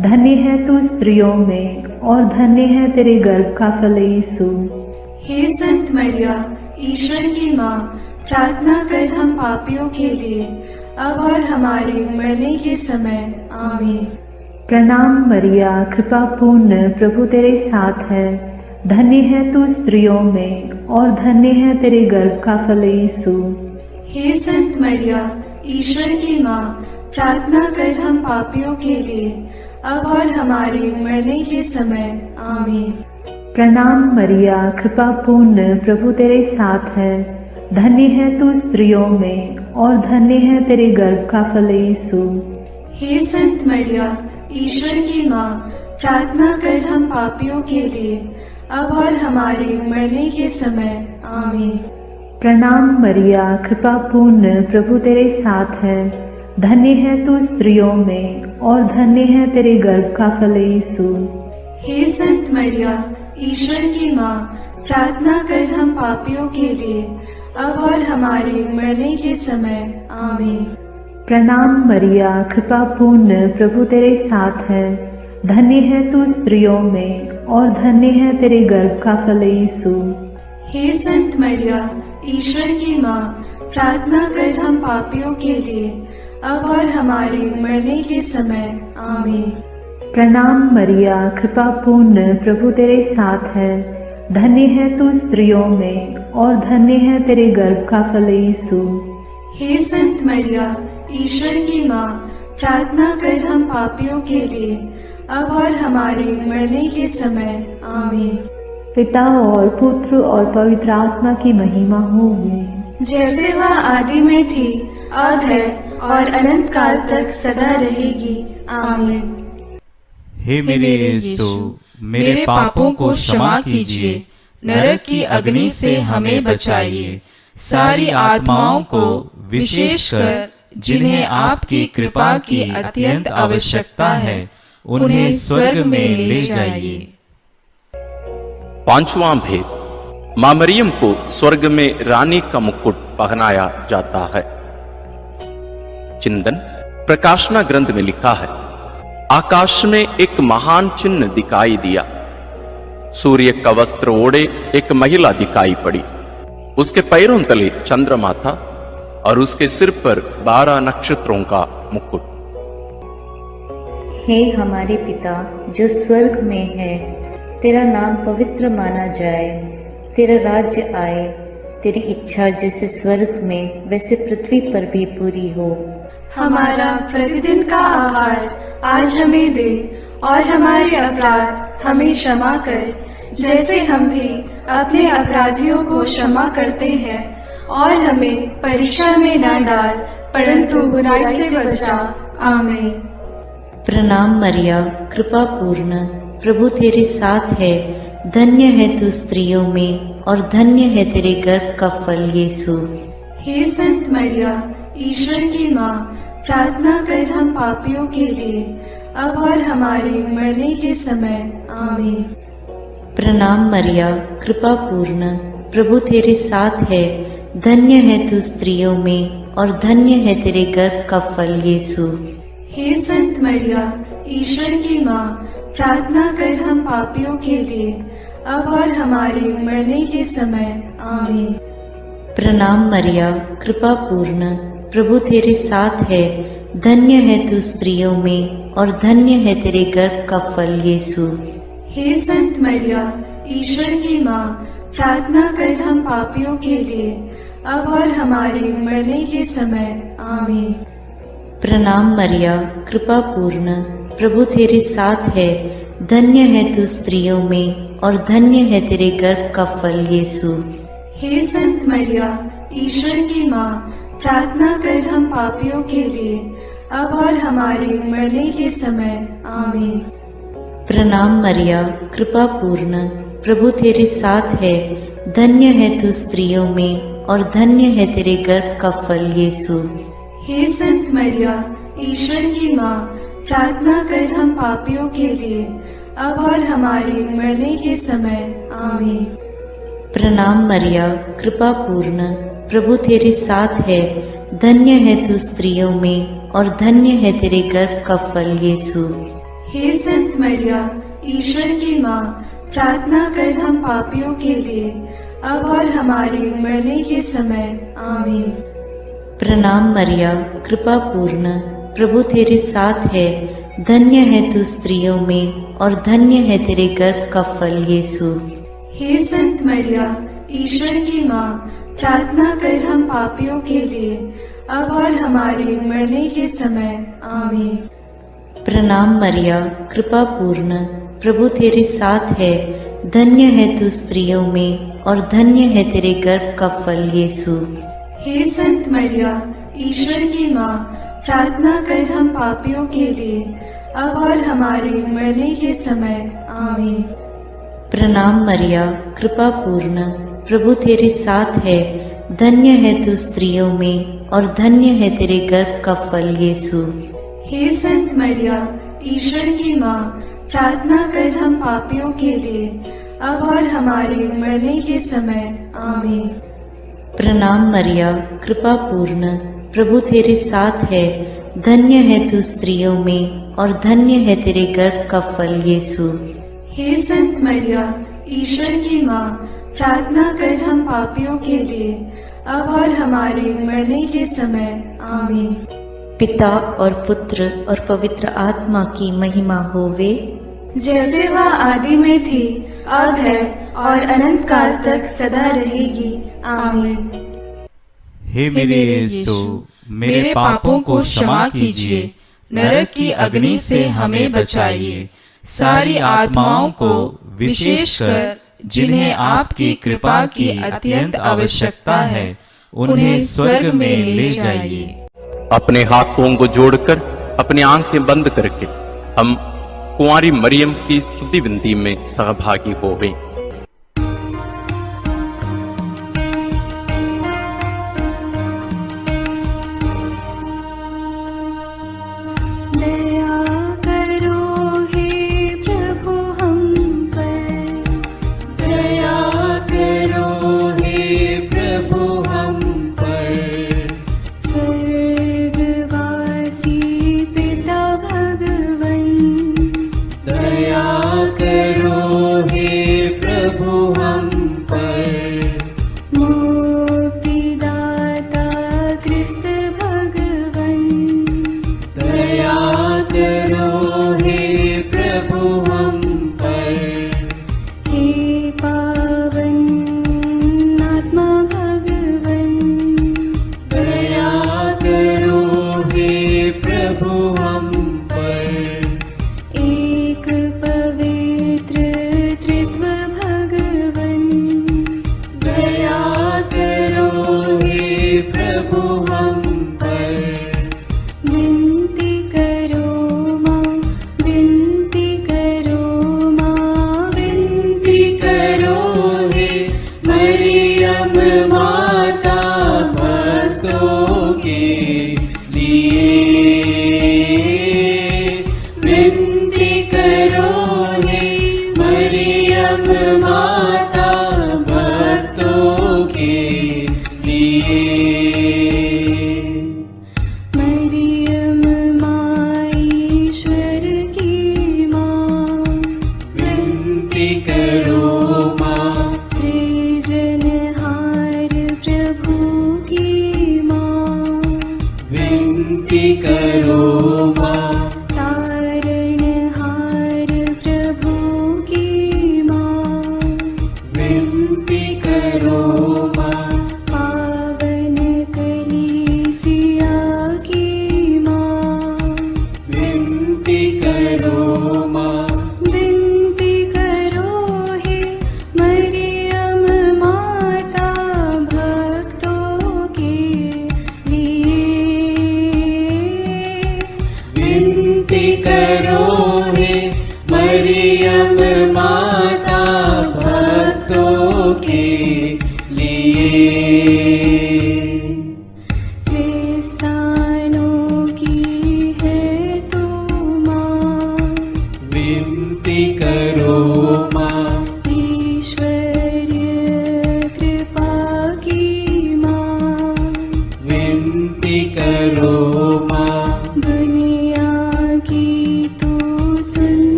S2: धन्य है तू स्त्रियों में और धन्य है तेरे गर्भ का फल यीशु।
S5: हे संत मरिया, ईश्वर की माँ, प्रार्थना कर हम पापियों के लिए, अब और हमारे मरने के समय। आमीन।
S2: प्रणाम मरिया, कृपा पूर्ण, प्रभु तेरे साथ है, धन्य है तू स्त्रियों में और धन्य है तेरे गर्भ का फल यीशु।
S5: हे संत मरिया, ईश्वर की माँ, प्रार्थना कर हम पापियों के लिए, अब और हमारे मरने के समय। आमीन।
S2: प्रणाम मरिया, कृपा पूर्ण, प्रभु तेरे साथ है, धन्य है तू स्त्रियों में और धन्य है तेरे गर्भ का फल यीशु।
S5: हे संत मरिया, ईश्वर की माँ, प्रार्थना कर हम पापियों के लिए, अब और हमारे मरने के समय। आमीन।
S2: प्रणाम मरिया, कृपा पूर्ण, प्रभु तेरे साथ है, धन्य है तू स्त्रियों में और धन्य है तेरे गर्भ का फल यीशु।
S5: हे संत मरिया, ईश्वर की माँ, प्रार्थना कर हम पापियों के लिए, अब और हमारे मरने के समय। आमीन।
S2: प्रणाम मरिया, कृपा पूर्ण, प्रभु तेरे साथ है, धन्य है तू स्त्रियों में और धन्य है तेरे गर्भ का फल यीशु।
S5: हे संत मरिया, ईश्वर की माँ, प्रार्थना कर हम पापियों के लिए, अब और हमारे मरने के समय। आमीन।
S2: प्रणाम मरिया, कृपा पूर्ण, प्रभु तेरे साथ है, धन्य है तू स्त्रियों में और धन्य है तेरे गर्भ का फल यीशु।
S5: हे संत मरिया, ईश्वर की माँ, प्रार्थना कर हम पापियों के लिए, अब और हमारे मरने के समय। आमीन।
S2: पिता और पुत्र और पवित्र आत्मा की महिमा होगी,
S5: जैसे वह आदि में थी, अब है और अनंत काल तक सदा रहेगी। आमीन।
S4: हे मेरे यीशु, मेरे पापों को क्षमा कीजिए, नरक की अग्नि से हमें बचाइए, सारी आत्माओं को, विशेषकर जिन्हें आपकी कृपा की अत्यंत आवश्यकता है, उन्हें स्वर्ग में ले जाइए।
S1: पांचवां भेद, मां मरियम को स्वर्ग में रानी का मुकुट पहनाया जाता है। चिंतन। प्रकाशना ग्रंथ में लिखा है, आकाश में एक महान चिन्ह दिखाई दिया। सूर्य का वस्त्र ओढ़े एक महिला दिखाई पड़ी। उसके पैरों तले चंद्रमा था और उसके सिर पर 12 नक्षत्रों का मुकुट।
S10: हे हमारे पिता जो स्वर्ग में है, तेरा नाम पवित्र माना जाए, तेरा राज्य आए, तेरी इच्छा जैसे स्वर्ग में वैसे पृथ्वी पर भी पूरी हो।
S5: हमारा प्रतिदिन का आहार आज हमें दे, और हमारे अपराध हमें क्षमा कर, जैसे हम भी अपने अपराधियों को क्षमा करते हैं, और हमें परीक्षा में न डाल, परंतु बुराई से बचा। आमीन।
S10: प्रणाम मरिया, कृपा पूर्ण, प्रभु तेरे साथ है, धन्य है तू स्त्रियों में और धन्य है तेरे गर्भ का फल यीशु।
S5: हे संत मरिया, ईश्वर की माँ, प्रार्थना कर हम पापियों के लिए, अब और हमारे मरने के समय। आमीन।
S10: प्रणाम मरिया, कृपा पूर्ण, प्रभु तेरे साथ है, धन्य है तू स्त्रियों में और धन्य है तेरे गर्भ का फल यीशु।
S5: हे संत मरिया, ईश्वर की माँ, प्रार्थना कर हम पापियों के लिए, अब और हमारे मरने के समय। आमीन।
S10: प्रणाम मरिया, कृपा पूर्ण, प्रभु तेरे साथ है, धन्य है तू स्त्रियों में और धन्य है तेरे गर्भ का फल यीशु।
S5: हे संत मरिया, ईश्वर की माँ, प्रार्थना कर हम पापियों के लिए, अब और हमारे मरने के समय। आमीन।
S10: प्रणाम मरिया, कृपा पूर्ण, प्रभु तेरे साथ है, धन्य है तू स्त्रियों में और धन्य है तेरे गर्भ का फल यीशु।
S5: हे संत मरिया, ईश्वर की माँ, प्रार्थना कर हम पापियों के लिए, अब और हमारे मरने के समय। आमीन।
S10: प्रणाम मरिया, कृपा पूर्ण, प्रभु तेरे साथ है, धन्य है तू स्त्रियों में और धन्य है तेरे गर्भ का फल यीशु।
S5: हे संत मरिया, ईश्वर की माँ, प्रार्थना कर हम पापियों के लिए, अब और हमारे मरने के समय। आमीन।
S10: प्रणाम मरिया, कृपा पूर्ण, प्रभु तेरे साथ है, धन्य है तू स्त्रियों में और धन्य है तेरे गर्भ का फल यीशु।
S5: हे संत मरिया, ईश्वर की माँ, प्रार्थना कर हम पापियों के लिए, अब और हमारे मरने के समय। आमीन।
S10: प्रणाम मरिया, कृपा पूर्ण, प्रभु तेरे साथ है, धन्य है तू स्त्रियों में और धन्य है तेरे गर्भ का फल यीशु।
S5: हे संत मरिया, ईश्वर की माँ, प्रार्थना कर हम पापियों के लिए, अब और हमारे मरने के समय। आमीन।
S10: प्रणाम मरिया, कृपा पूर्ण, प्रभु तेरे साथ है, धन्य है तू स्त्रियों में और धन्य है तेरे गर्भ का फल यीशु।
S5: हे संत मरिया, ईश्वर की माँ, प्रार्थना कर हम पापियों के लिए, अब और हमारे मरने के समय। आमीन।
S10: प्रणाम मरिया, कृपा पूर्ण, प्रभु तेरे साथ है, धन्य है तू स्त्रियों में और धन्य है तेरे गर्भ का फल यीशु।
S5: हे संत मरिया, ईश्वर की माँ, प्रार्थना कर हम पापियों के लिए, अब और हमारे मरने के समय। आमीन।
S10: प्रणाम मरिया, कृपा पूर्ण, प्रभु तेरे साथ है, धन्य है तू स्त्रियों में और धन्य है तेरे गर्भ का फल यीशु।
S5: हे संत मरिया, ईश्वर की माँ, प्रार्थना कर हम पापियों के लिए, अब और हमारे मरने के समय। आमीन।
S10: पिता और पुत्र और पवित्र आत्मा की महिमा होवे,
S5: जैसे वह आदि में थी, अब है और अनंत काल तक सदा रहेगी। आमीन।
S3: हे मेरे यीशु, मेरे पापों को क्षमा कीजिए, नरक की अग्नि से हमें बचाइए, सारी आत्माओं को विशेषकर जिन्हें आपकी कृपा की अत्यंत आवश्यकता है, उन्हें स्वर्ग में ले जाइए।
S1: अपने हाथों को जोड़कर अपनी आंखें बंद करके हम कुंवारी मरियम की स्तुति विनती में सहभागी होवें।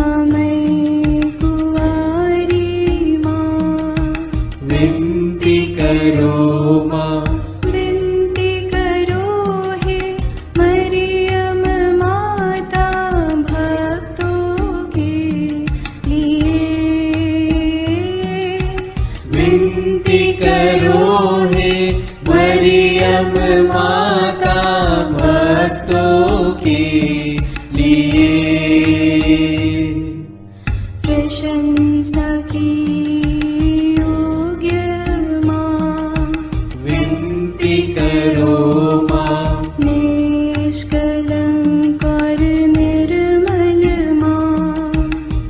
S5: करुणामयी कुंवारी
S3: मरियम माता भक्तों के लिए।
S6: प्रशंसा की योग्य माँ,
S3: विनती करो माँ।
S6: निष्कलंक और निर्मल माँ,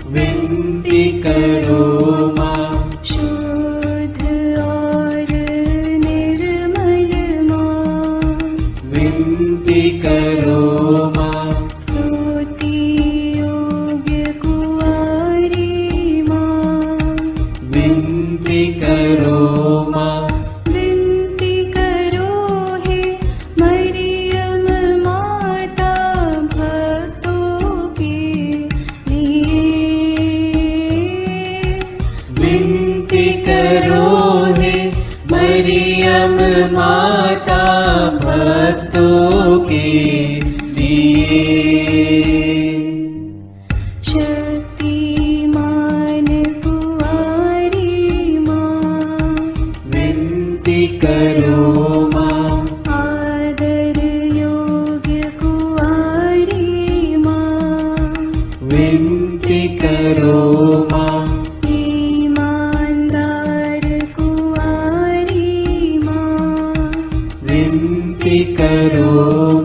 S3: विनती करो माँ।
S6: शुद्ध और निर्मल माँ,
S3: विनती करो माँ।
S6: स्तुति योग्य कुंवारी माँ,
S3: विनती करो माँ।
S6: विनती करो हे मरियम माता भक्तों के लिए।
S3: विनती करो हे मरियम माता भक्तों के लिए।
S6: शक्तिमान कुंवारी माँ,
S3: विनती करो माँ।
S6: आदर योग्य कुंवारी माँ,
S3: विनती करो माँ।
S6: ईमानदार कुंवारी माँ,
S3: विनती करो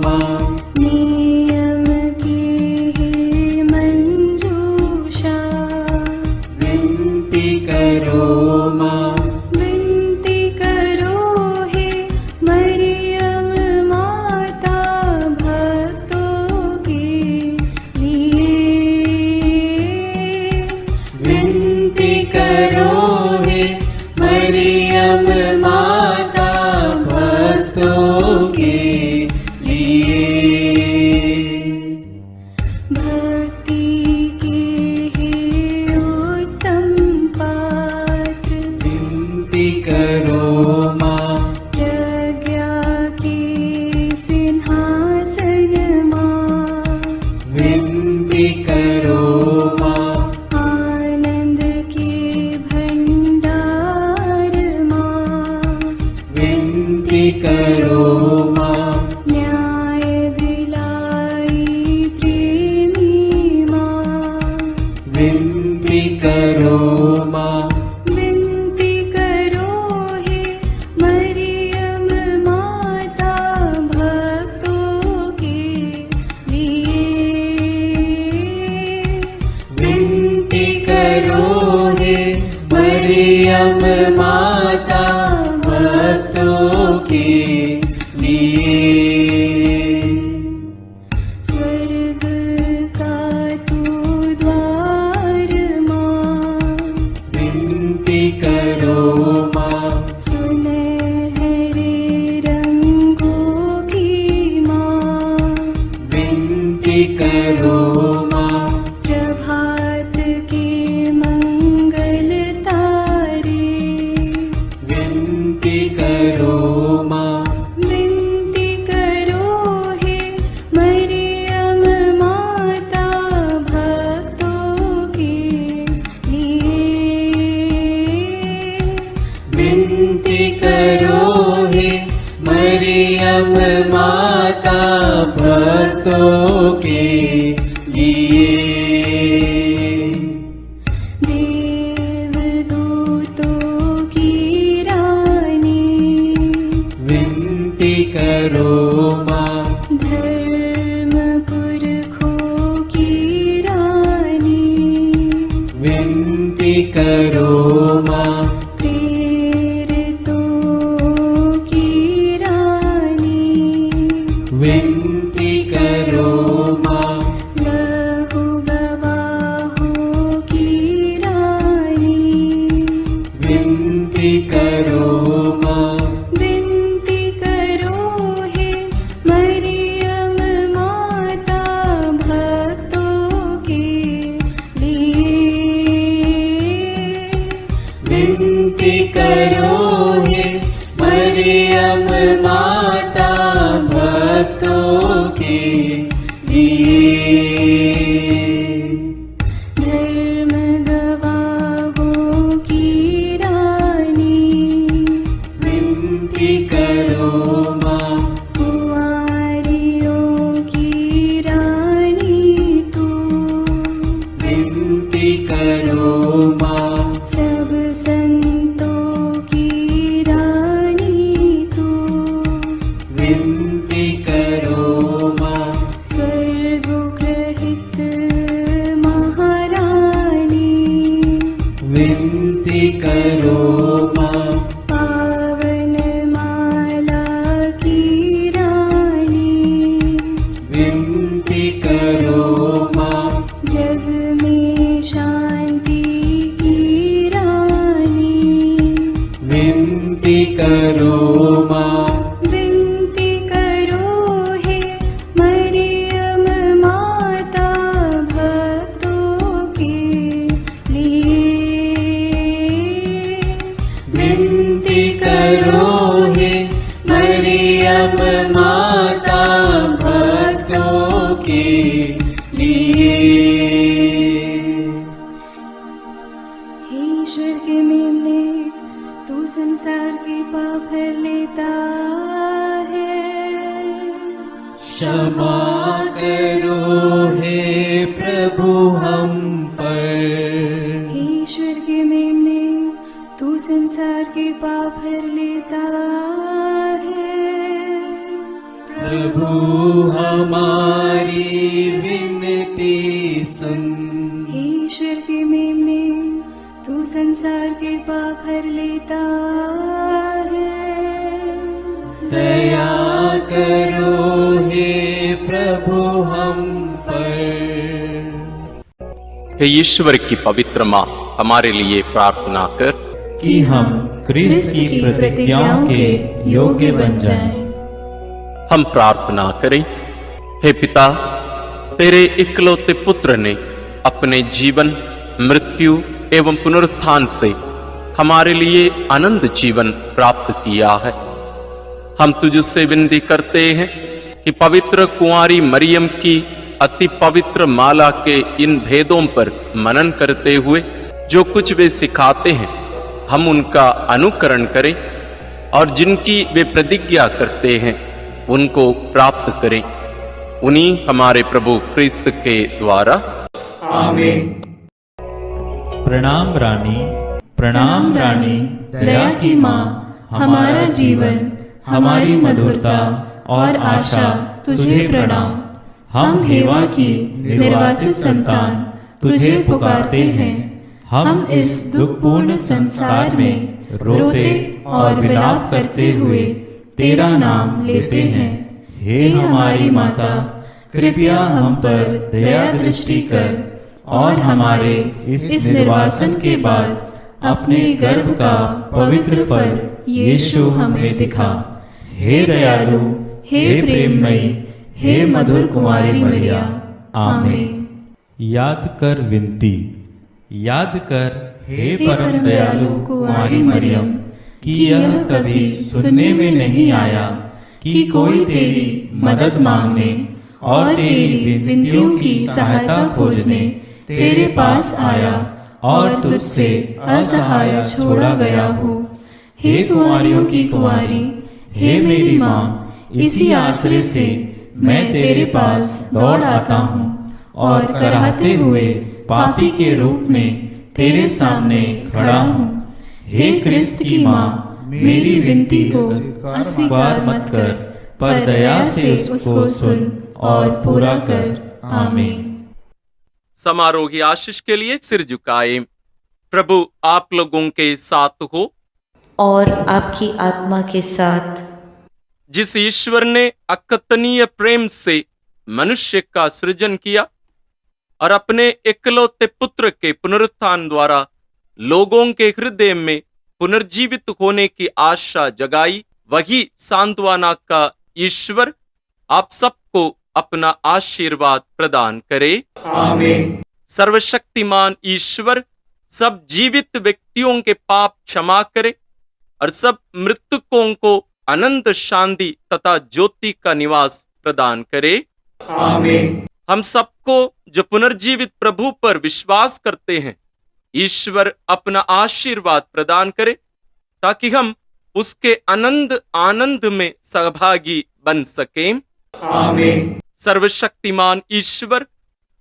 S3: माँ।
S6: नियम की है मंजूषा,
S3: विनती करो माँ।
S6: विनती करो हे मरियम माता भक्तों के लिए।
S3: विनती करो हे मरियम माता भक्तों के लिए।
S6: भक्ति के हे उत्तम पात्र,
S3: विनती करो माँ।
S6: प्रज्ञा के सिंहासन माँ,
S3: विनती करो माँ।
S6: आनंद के भंडार माँ,
S3: विनती करो माँ।
S6: न्याय दिलाई प्रेमी माँ,
S3: विनती करो माँ।
S6: विनती करो हे मरियम माता भक्तों के लिए।
S3: विनती करो हे मरियम माता भक्तों के लिए।
S6: स्वर्ग का तू द्वार माँ,
S3: विनती करो माँ।
S6: सुनहरे रंगों की माँ,
S3: विनती करो माँ।
S6: प्रभात के मंगल तारे,
S3: विनती करो माँ।
S6: विनती करो हे मरियम माता भक्तों के लिए।
S3: विनती करो हे मरियम माता भक्तों के लिए।
S6: देवदूतों की रानी,
S3: विनती करो माँ।
S6: धर्म पुरखों की रानी,
S3: विनती करो माँ।
S6: प्रेरितों की रानी,
S3: विनती करो माँ।
S6: लहू गवाहों की रानी,
S3: विनती करो माँ।
S6: विनती करो हे मरियम माता भक्तों के लिए।
S4: करो माँ,
S6: जग में शांति की रानी।
S4: विनती करो माँ,
S6: विनती करो हे मरियम माता भक्तों के लिए।
S4: विनती करो हे मरियम माता भक्तों के लिए।
S6: हे ईश्वर के मेमने, तू संसार के पाप हर लेता है।
S4: क्षमा करो हे प्रभु हम पर।
S6: हे ईश्वर के मेमने, तू संसार के पाप हर लेता है।
S4: प्रभु हमारी विनती सुन।
S6: हे ईश्वर के मेमने, तू संसार के पाप हर लेता है।
S4: दया करो हे प्रभु हम पर।
S1: हे ईश्वर की पवित्र माँ, हमारे लिए प्रार्थना कर
S3: कि हम क्रिस्त की प्रतिज्ञाओं के योग्य बन जाएं।
S1: हम प्रार्थना करें। हे पिता, तेरे इकलौते पुत्र ने अपने जीवन, मृत्यु एवं पुनरुत्थान से हमारे लिए अनंत जीवन प्राप्त किया है। हम तुझसे विनती करते हैं कि पवित्र कुंवारी मरियम की अति पवित्र माला के इन भेदों पर मनन करते हुए जो कुछ वे सिखाते हैं, हम उनका अनुकरण करें और जिनकी वे प्रतिज्ञा करते हैं उनको प्राप्त करें। उन्हीं हमारे प्रभु क्रिस्त के द्वारा।
S4: आमीन।
S3: प्रणाम रानी, प्रणाम रानी, दया की माँ, हमारा जीवन, हमारी मधुरता और आशा तुझे प्रणाम। हम हेवा की निर्वासित संतान तुझे पुकारते हैं। हम इस दुखपूर्ण संसार में रोते और विलाप करते हुए तेरा नाम लेते हैं। हे हमारी माता, कृपया हम पर दया दृष्टि कर और हमारे इस निर्वासन के बाद अपने गर्भ का पवित्र फल यीशु हमें दिखा। हे दयालु, हे प्रेममयी, हे मधुर कुमारी मरिया। आमीन। याद कर विनती। याद कर हे परम दयालु कुमारी मरियम, कि यह कभी सुनने में नहीं आया कि कोई तेरी मदद मांगने और तेरी विनतियों की सहायता खोजने तेरे पास आया और तुझसे असहाय छोड़ा गया हो। हे कुंवारियों की कुंवारी, हे मेरी माँ, इसी आश्रय से मैं तेरे पास दौड़ आता हूँ और कराहते हुए पापी के रूप में तेरे सामने खड़ा हूँ। हे क्रिस्त की माँ, मेरी विनती को अस्वीकार मत कर, पर दया से उसको सुन और पूरा कर। आमीन।
S1: समारोह की आशीष के लिए सिर झुकाए। प्रभु आप लोगों के साथ हो
S10: और आपकी आत्मा के साथ।
S1: जिस ईश्वर ने अकथनीय प्रेम से मनुष्य का सृजन किया और अपने इकलौते पुत्र के पुनरुत्थान द्वारा लोगों के हृदय में पुनर्जीवित होने की आशा जगाई, वही सांत्वना का ईश्वर आप सबको अपना आशीर्वाद प्रदान करे।
S4: आमीन।
S1: सर्वशक्तिमान ईश्वर सब जीवित व्यक्तियों के पाप क्षमा करे और सब मृतकों को अनंत शांति तथा ज्योति का निवास प्रदान करे।
S4: आमीन।
S1: हम सबको जो पुनर्जीवित प्रभु पर विश्वास करते हैं, ईश्वर अपना आशीर्वाद प्रदान करे ताकि हम उसके आनंद में सहभागी बन सकें।
S4: आमीन।
S1: सर्वशक्तिमान ईश्वर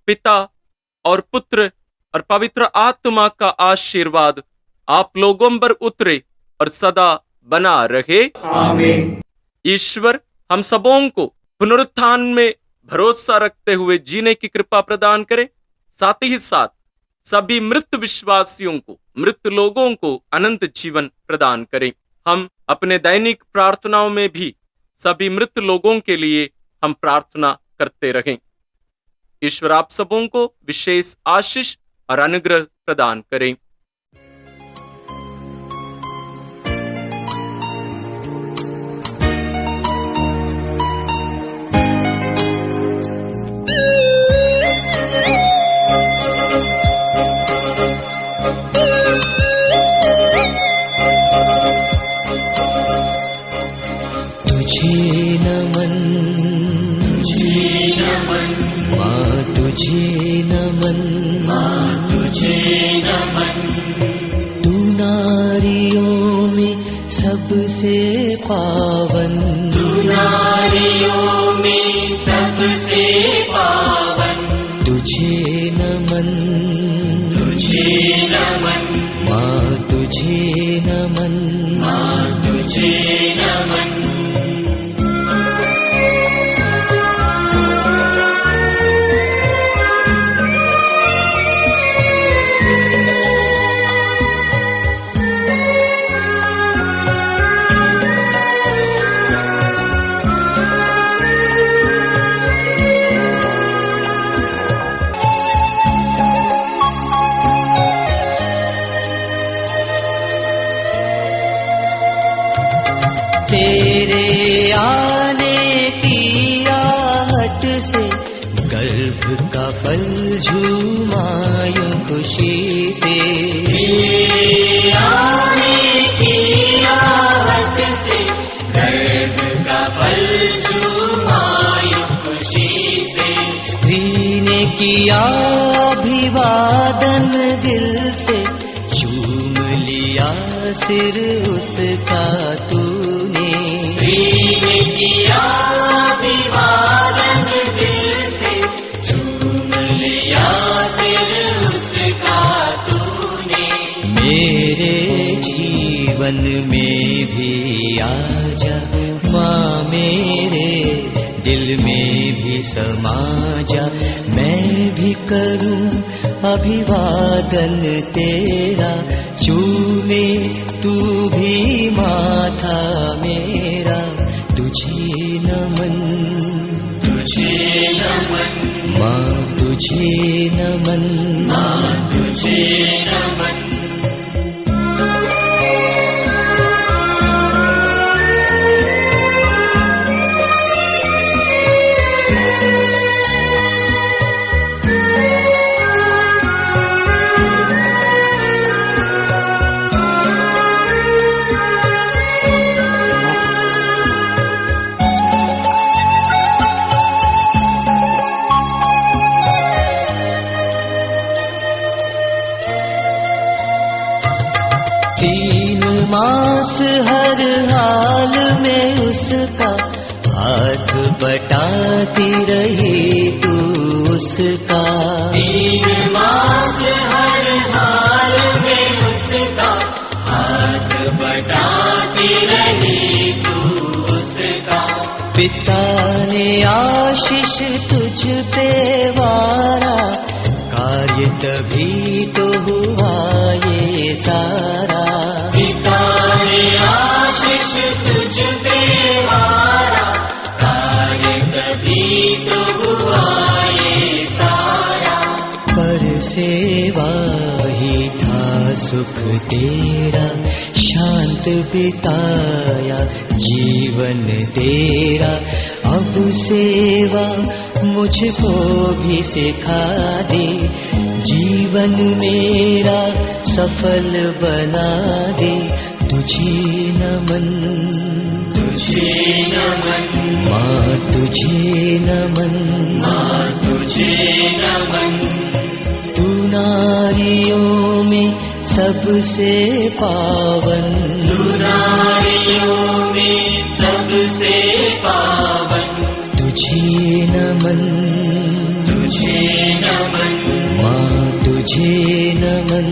S1: पिता और पुत्र और पवित्र आत्मा का आशीर्वाद आप लोगों पर उतरे और सदा बना रहे।
S4: आमीन।
S1: ईश्वर हम सबों को पुनरुत्थान में भरोसा रखते हुए जीने की कृपा प्रदान करे, साथ ही साथ सभी मृत विश्वासियों को, मृत लोगों को अनंत जीवन प्रदान करें। हम अपने दैनिक प्रार्थनाओं में भी सभी मृत लोगों के लिए हम प्रार्थना करते रहें। ईश्वर आप सबों को विशेष आशीष और अनुग्रह प्रदान करें।
S11: तुझे नमन माँ, तुझे नमन, तू नारियों में सबसे पावन, तुझे नमन, माँ तुझे नमन, तेरे आने की आहट से गर्भ का फल झूमा यूं खुशी से, तेरे आने की आहट से गर्भ का फल झूमा यूं खुशी से, स्त्री ने किया अभिवादन दिल से, चूम लिया सिर उसका तूने, किया अभिवादन दिल से, चूम लिया सिर उसका तूने, मेरे जीवन में भी आजा माँ, मेरे दिल में भी समा जा, मैं भी करूं अभिवादन तेरा, चूमे तू भी माथा मेरा, तुझे नमन माँ, तुझे नमन, तीन मास हर हाल में उसका हाथ बटाती रही तू उसका, तीन मास हर हाल में उसका हाथ बटाती रही तू उसका, पिता ने आशीष तुझ पे वारा, कार्य तभी तो हुआ ये सारा, पिता ने आशीष तुझ पे वारा, कार्य तभी तो हुआ ये सारा, पर सेवा ही था सुख तेरा, शांत बिताया जीवन तेरा, अब सेवा मुझको भी सिखा दे, जीवन मेरा सफल बना दे, तुझे नमन माँ, तुझे नमन, तू नारियों में सबसे पावन, तुझे नमन माँ, तुझे नमन,